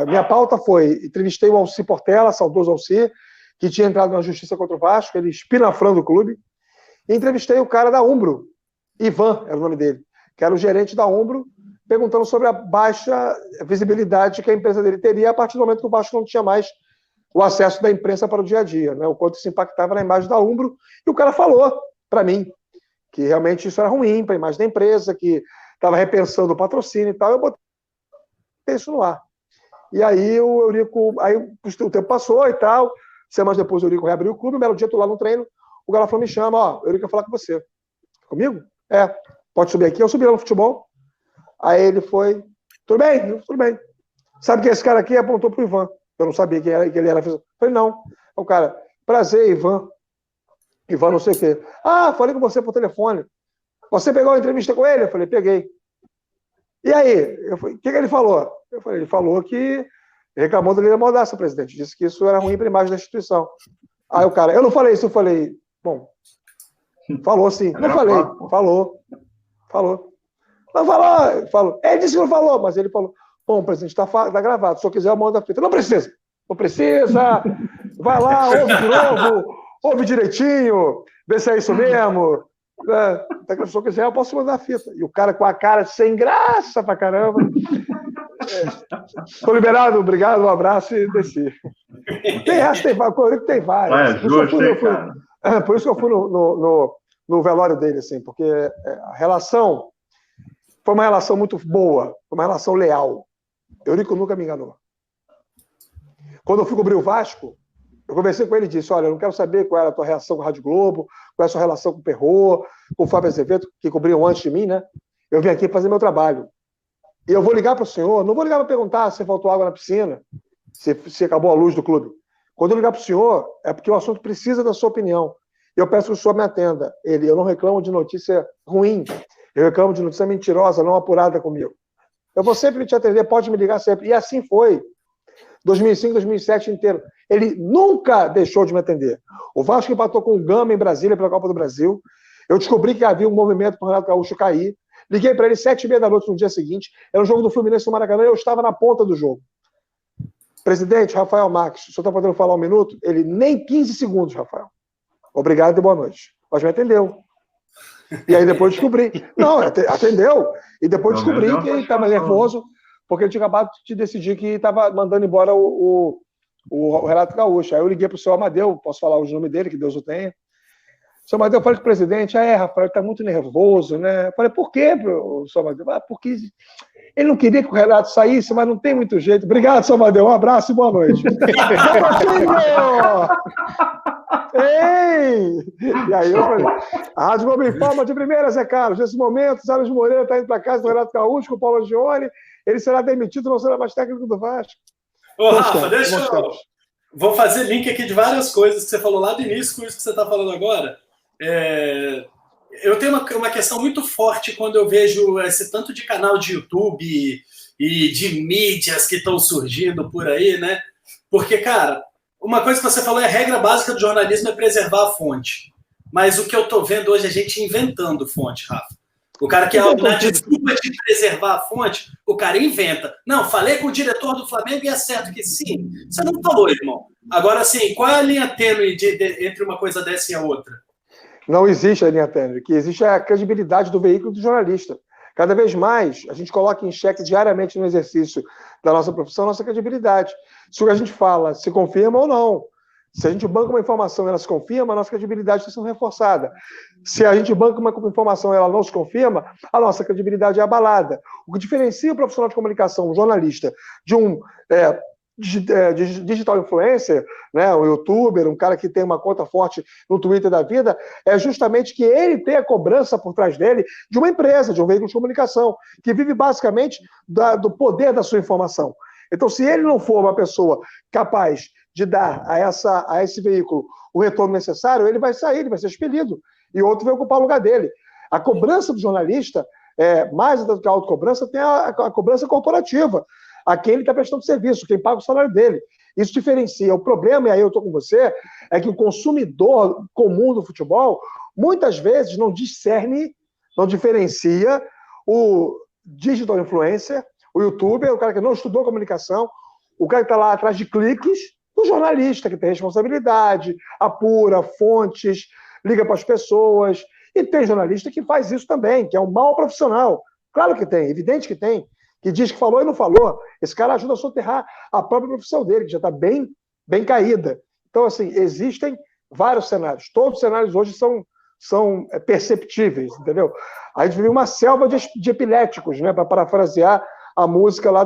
minha pauta foi, entrevistei o Alci Portela, saudoso Alci, que tinha entrado na justiça contra o Vasco, ele espinafrando o clube, e entrevistei o cara da Umbro, Ivan era o nome dele, que era o gerente da Umbro, perguntando sobre a baixa visibilidade que a empresa dele teria a partir do momento que o Vasco não tinha mais o acesso da imprensa para o dia a dia, né? O quanto isso impactava na imagem da Umbro. E o cara falou para mim que realmente isso era ruim para a imagem da empresa, que estava repensando o patrocínio e tal. Eu botei isso no ar. E aí o Eurico, o tempo passou e tal. Semanas depois o Eurico reabriu o clube, um belo dia, tô lá no treino, o Garofalo me chama, o Eurico quer falar com você. Comigo? Pode subir aqui. Eu subi lá no futebol. Aí ele foi, tudo bem. Sabe que esse cara aqui apontou pro Ivan. Eu não sabia que ele era. Eu falei, não. O cara, prazer, Ivan. Ivan não sei o quê. Falei com você por telefone. Você pegou a entrevista com ele? Eu falei, peguei. E aí? O que ele falou? Eu falei, ele falou que reclamou da Lei da Mordaça, presidente. Disse que isso era ruim para a imagem da instituição. Aí o cara, eu não falei isso, eu falei, bom, falou sim. Não falei, falou. Não falou. Ele disse que não falou, mas ele falou. Bom, presidente, tá gravado. Se eu quiser, eu mando a fita. Não precisa. Não precisa. Vai lá, ouve de novo, ouve direitinho, vê se é isso mesmo. Se eu quiser, eu posso mandar a fita. E o cara com a cara sem graça pra caramba. Estou liberado, obrigado, um abraço e desci. Tem essa, tem várias. Por isso que eu fui no velório dele, assim, porque a relação foi uma relação muito boa, foi uma relação leal. Eurico nunca me enganou. Quando eu fui cobrir o Vasco, eu conversei com ele e disse, olha, eu não quero saber qual era a tua reação com a Rádio Globo, qual é a sua relação com o Perrot, com o Fábio Azevedo, que cobriam antes de mim, né? Eu vim aqui fazer meu trabalho. E eu vou ligar para o senhor, não vou ligar para perguntar se faltou água na piscina, se acabou a luz do clube. Quando eu ligar para o senhor, é porque o assunto precisa da sua opinião. Eu peço que o senhor me atenda. Eu não reclamo de notícia ruim, eu reclamo de notícia mentirosa, não apurada comigo. Eu vou sempre te atender, pode me ligar sempre. E assim foi. 2005, 2007 inteiro. Ele nunca deixou de me atender. O Vasco empatou com o Gama em Brasília pela Copa do Brasil. Eu descobri que havia um movimento para o Renato Gaúcho cair. Liguei para ele 7h30 da noite no dia seguinte. Era um jogo do Fluminense no Maracanã e eu estava na ponta do jogo. Presidente, Rafael Marques, o senhor está podendo falar um minuto? Ele, nem 15 segundos, Rafael. Obrigado e boa noite. Mas me atendeu. E aí depois descobri. Não, atendeu. E depois descobri que ele estava nervoso, porque ele tinha acabado de decidir que estava mandando embora o Renato Gaúcho. Aí eu liguei para o senhor Amadeu, posso falar o nome dele, que Deus o tenha. O senhor Amadeu, eu falei com o presidente, Rafael, ele está muito nervoso, né? Eu falei, por quê, senhor Amadeu? Porque ele não queria que o Renato saísse, mas não tem muito jeito. Obrigado, senhor Amadeu, um abraço e boa noite. Ei! E aí eu falei, a Rádio Globo informa de primeira, Zé Carlos, nesse momento, o Carlos Moreira está indo para casa do Renato Gaúcho com o Paulo Gione, ele será demitido, não será mais técnico do Vasco. Ô, Rafa, deixa eu... Vou fazer link aqui de várias coisas que você falou lá do início com isso que você está falando agora. Eu tenho uma questão muito forte quando eu vejo esse tanto de canal de YouTube e de mídias que estão surgindo por aí, né? Porque, cara, uma coisa que você falou a regra básica do jornalismo é preservar a fonte. Mas o que eu estou vendo hoje é a gente inventando fonte, Rafa. O cara que, na desculpa de preservar a fonte, o cara inventa. Não, falei com o diretor do Flamengo e é certo que sim. Você não falou, irmão. Agora, assim, qual é a linha tênue entre uma coisa dessa e a outra? Não existe a linha tênue. O que existe é a credibilidade do veículo do jornalista. Cada vez mais, a gente coloca em xeque diariamente no exercício da nossa profissão, a nossa credibilidade. Se o que a gente fala se confirma ou não. Se a gente banca uma informação e ela se confirma, a nossa credibilidade está sendo reforçada. Se a gente banca uma informação e ela não se confirma, a nossa credibilidade é abalada. O que diferencia o profissional de comunicação, um jornalista, de um digital influencer, né, um youtuber, um cara que tem uma conta forte no Twitter da vida, é justamente que ele tem a cobrança por trás dele de uma empresa, de um veículo de comunicação, que vive basicamente do poder da sua informação. Então, se ele não for uma pessoa capaz de dar a esse veículo o retorno necessário, ele vai sair, ele vai ser expelido, e outro vai ocupar o lugar dele. A cobrança do jornalista, mais do que a autocobrança, tem a cobrança corporativa, a quem ele está prestando serviço, quem paga o salário dele. Isso diferencia. O problema, e aí eu estou com você, é que o consumidor comum do futebol, muitas vezes não discerne, não diferencia o digital influencer, o youtuber, o cara que não estudou comunicação, o cara que está lá atrás de cliques, o jornalista que tem responsabilidade, apura fontes, liga para as pessoas. E tem jornalista que faz isso também, que é um mau profissional. Claro que tem, evidente que tem, que diz que falou e não falou. Esse cara ajuda a soterrar a própria profissão dele, que já está bem caída. Então, assim, existem vários cenários. Todos os cenários hoje são perceptíveis, entendeu? A gente vive uma selva de epiléticos, né, para parafrasear a música lá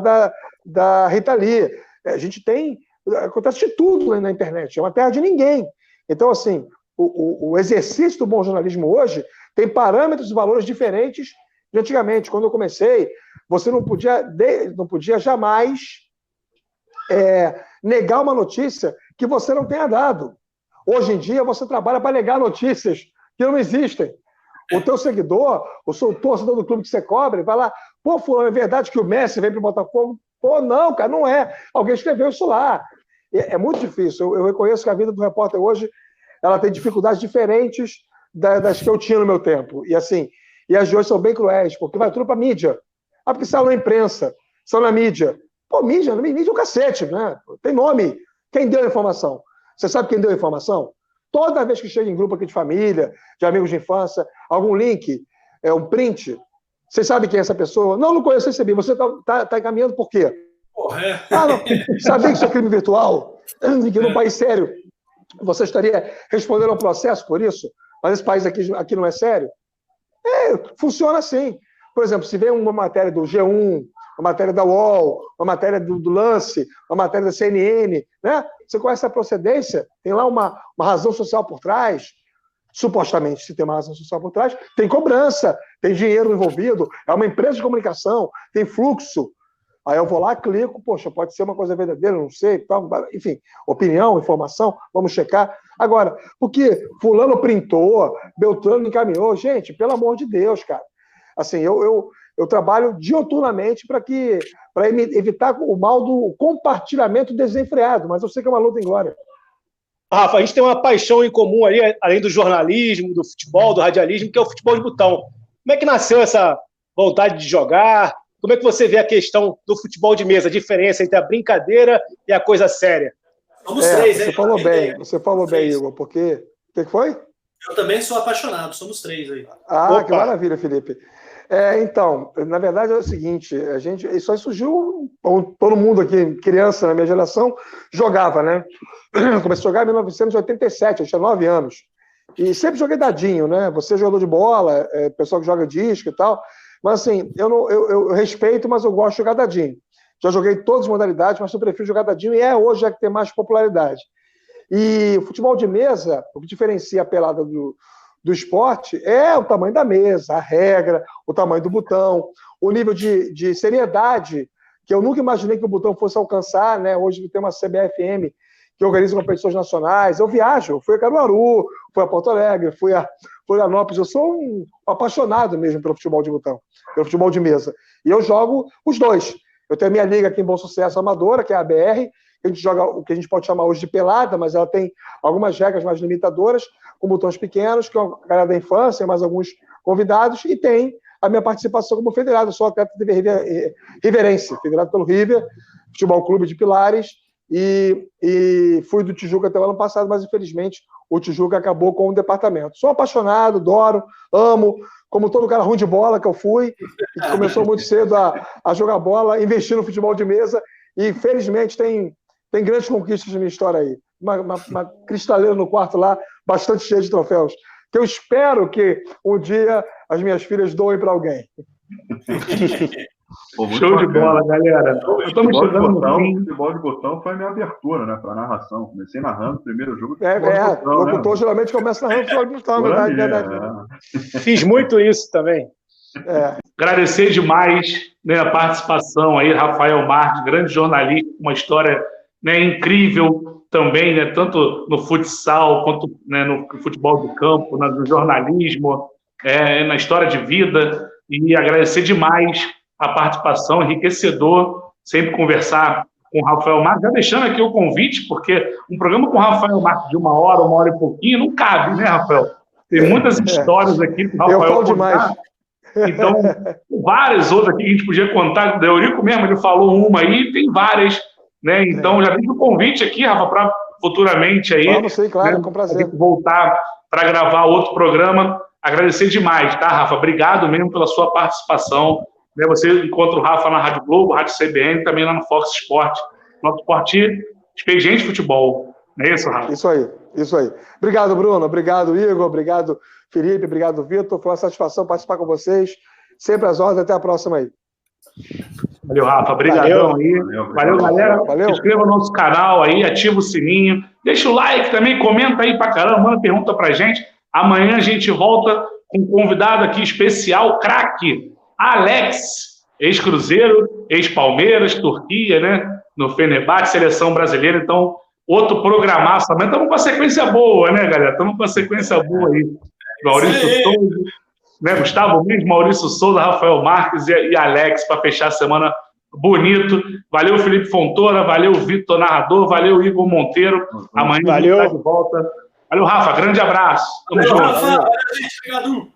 da Rita Lee. A gente tem... Acontece de tudo na internet, é uma terra de ninguém. Então, assim, o exercício do bom jornalismo hoje tem parâmetros e valores diferentes de antigamente. Quando eu comecei, você não podia jamais negar uma notícia que você não tenha dado. Hoje em dia, você trabalha para negar notícias que não existem. O teu seguidor, o seu torcedor do clube que você cobre, vai lá, pô, fulano, é verdade que o Messi vem para o Botafogo? Pô, não, cara, não é. Alguém escreveu isso lá. É muito difícil. Eu reconheço que a vida do repórter hoje ela tem dificuldades diferentes das que eu tinha no meu tempo. E assim, as de hoje são bem cruéis, porque vai tudo para a mídia. Porque saiu na imprensa. são na mídia. Pô, mídia é o cacete, né? Tem nome. Quem deu a informação? Você sabe quem deu a informação? Toda vez que chega em grupo aqui de família, de amigos de infância, algum link, um print, você sabe quem é essa pessoa? Não conheço, recebi. Você tá encaminhando por quê? Porra, é. Não. Sabia que isso é crime virtual? E que num país sério você estaria respondendo a um processo por isso? Mas esse país aqui não é sério? Funciona assim. Por exemplo, se vem uma matéria do G1, uma matéria da UOL, uma matéria do Lance, uma matéria da CNN, né? Você conhece a procedência? Tem lá uma razão social por trás? Supostamente, se tem uma razão social por trás, tem cobrança, tem dinheiro envolvido, é uma empresa de comunicação, tem fluxo. Aí eu vou lá, clico, poxa, pode ser uma coisa verdadeira, não sei, tal, enfim, opinião, informação, vamos checar. Agora, porque fulano printou, Beltrano encaminhou, gente, pelo amor de Deus, cara. Assim, eu trabalho diuturnamente para evitar o mal do compartilhamento desenfreado, mas eu sei que é uma luta em glória. Rafa, a gente tem uma paixão em comum aí, além do jornalismo, do futebol, do radialismo, que é o futebol de botão. Como é que nasceu essa vontade de jogar? Como é que você vê a questão do futebol de mesa, a diferença entre a brincadeira e a coisa séria? Somos três, hein? Você falou bem, Igor, porque... O que foi? Eu também sou apaixonado, somos três aí. Opa. Que maravilha, Felipe. Então, na verdade é o seguinte, isso aí surgiu, todo mundo aqui, criança na minha geração, jogava, né? Eu comecei a jogar em 1987, eu tinha 9 anos. E sempre joguei dadinho, né? Você é jogador de bola, pessoal que joga disco e tal. Mas assim, eu respeito, mas eu gosto de jogar dadinho. Já joguei todas as modalidades, mas eu prefiro jogar dadinho e hoje é que tem mais popularidade. E o futebol de mesa, o que diferencia a pelada do esporte é o tamanho da mesa, a regra, o tamanho do botão, o nível de seriedade, que eu nunca imaginei que o botão fosse alcançar, né? Hoje tem uma CBFM que organiza competições nacionais. Eu viajo, fui a Caruaru, fui a Porto Alegre, fui a Florianópolis. Eu sou um apaixonado mesmo pelo futebol de botão, pelo futebol de mesa. E eu jogo os dois. Eu tenho a minha liga aqui em Bom Sucesso Amadora, que é a ABR, a gente joga o que a gente pode chamar hoje de pelada, mas ela tem algumas regras mais limitadoras, com botões pequenos, que é uma galera da infância, mais alguns convidados, e tem a minha participação como federado. Eu sou atleta de Riverense, federado pelo River, Futebol Clube de Pilares, e fui do Tijuca até o ano passado, mas infelizmente o Tijuca acabou com o departamento. Sou apaixonado, adoro, amo, como todo cara ruim de bola que eu fui, e que começou muito cedo a jogar bola, investir no futebol de mesa, e infelizmente tem grandes conquistas na minha história aí. Uma cristaleira no quarto lá, bastante cheia de troféus, que eu espero que um dia as minhas filhas doem para alguém. Pô, show de bola, galera. Estamos chegando no fim. O futebol de botão foi a minha abertura, né, para narração. Comecei narrando o primeiro jogo. O locutor geralmente começa narrando futebol de botão, verdade. Fiz muito isso também. Agradecer demais, né, a participação aí, Rafael Marques, grande jornalista, uma história, né, incrível também, né, tanto no futsal quanto, né, no futebol de campo, no jornalismo, na história de vida. E agradecer demais a participação, enriquecedor, sempre conversar com o Rafael Marques, já deixando aqui o convite, porque um programa com o Rafael Marques de uma hora e pouquinho, não cabe, né, Rafael? Tem muitas histórias aqui que o Rafael eu falo demais. Então, várias outras aqui que a gente podia contar, o Eurico mesmo, ele falou uma aí, tem várias, né? Então, já deixo o convite aqui, Rafa, para futuramente aí. Vamos sim, claro, com prazer. Voltar para gravar outro programa. Agradecer demais, tá, Rafa? Obrigado mesmo pela sua participação. Você encontra o Rafa na Rádio Globo, Rádio CBN, também lá no Fox Sport. Fox Sport Expediente de Futebol. Não é isso, Rafa? Isso aí. Obrigado, Bruno. Obrigado, Igor. Obrigado, Felipe. Obrigado, Vitor. Foi uma satisfação participar com vocês. Sempre às ordens. Até a próxima aí. Valeu, Rafa. Obrigadão aí. Valeu, galera. Valeu. Se inscreva no nosso canal aí, ativa o sininho. Deixa o like também, comenta aí pra caramba, manda pergunta pra gente. Amanhã a gente volta com um convidado aqui especial, craque, Alex, ex-Cruzeiro, ex-Palmeiras, Turquia, né? No Fenerbahçe, seleção brasileira. Então, outro programaço também. Estamos com uma sequência boa, né, galera? Estamos com uma sequência boa aí. Maurício Souza, né? Gustavo Mendes, Maurício Souza, Rafael Marques e Alex para fechar a semana bonito. Valeu, Felipe Fontoura. Valeu, Vitor Narrador. Valeu, Igor Monteiro. Amanhã a gente está de volta. Valeu, Rafa. Grande abraço. Valeu, Rafa. Valeu, gente. Obrigado.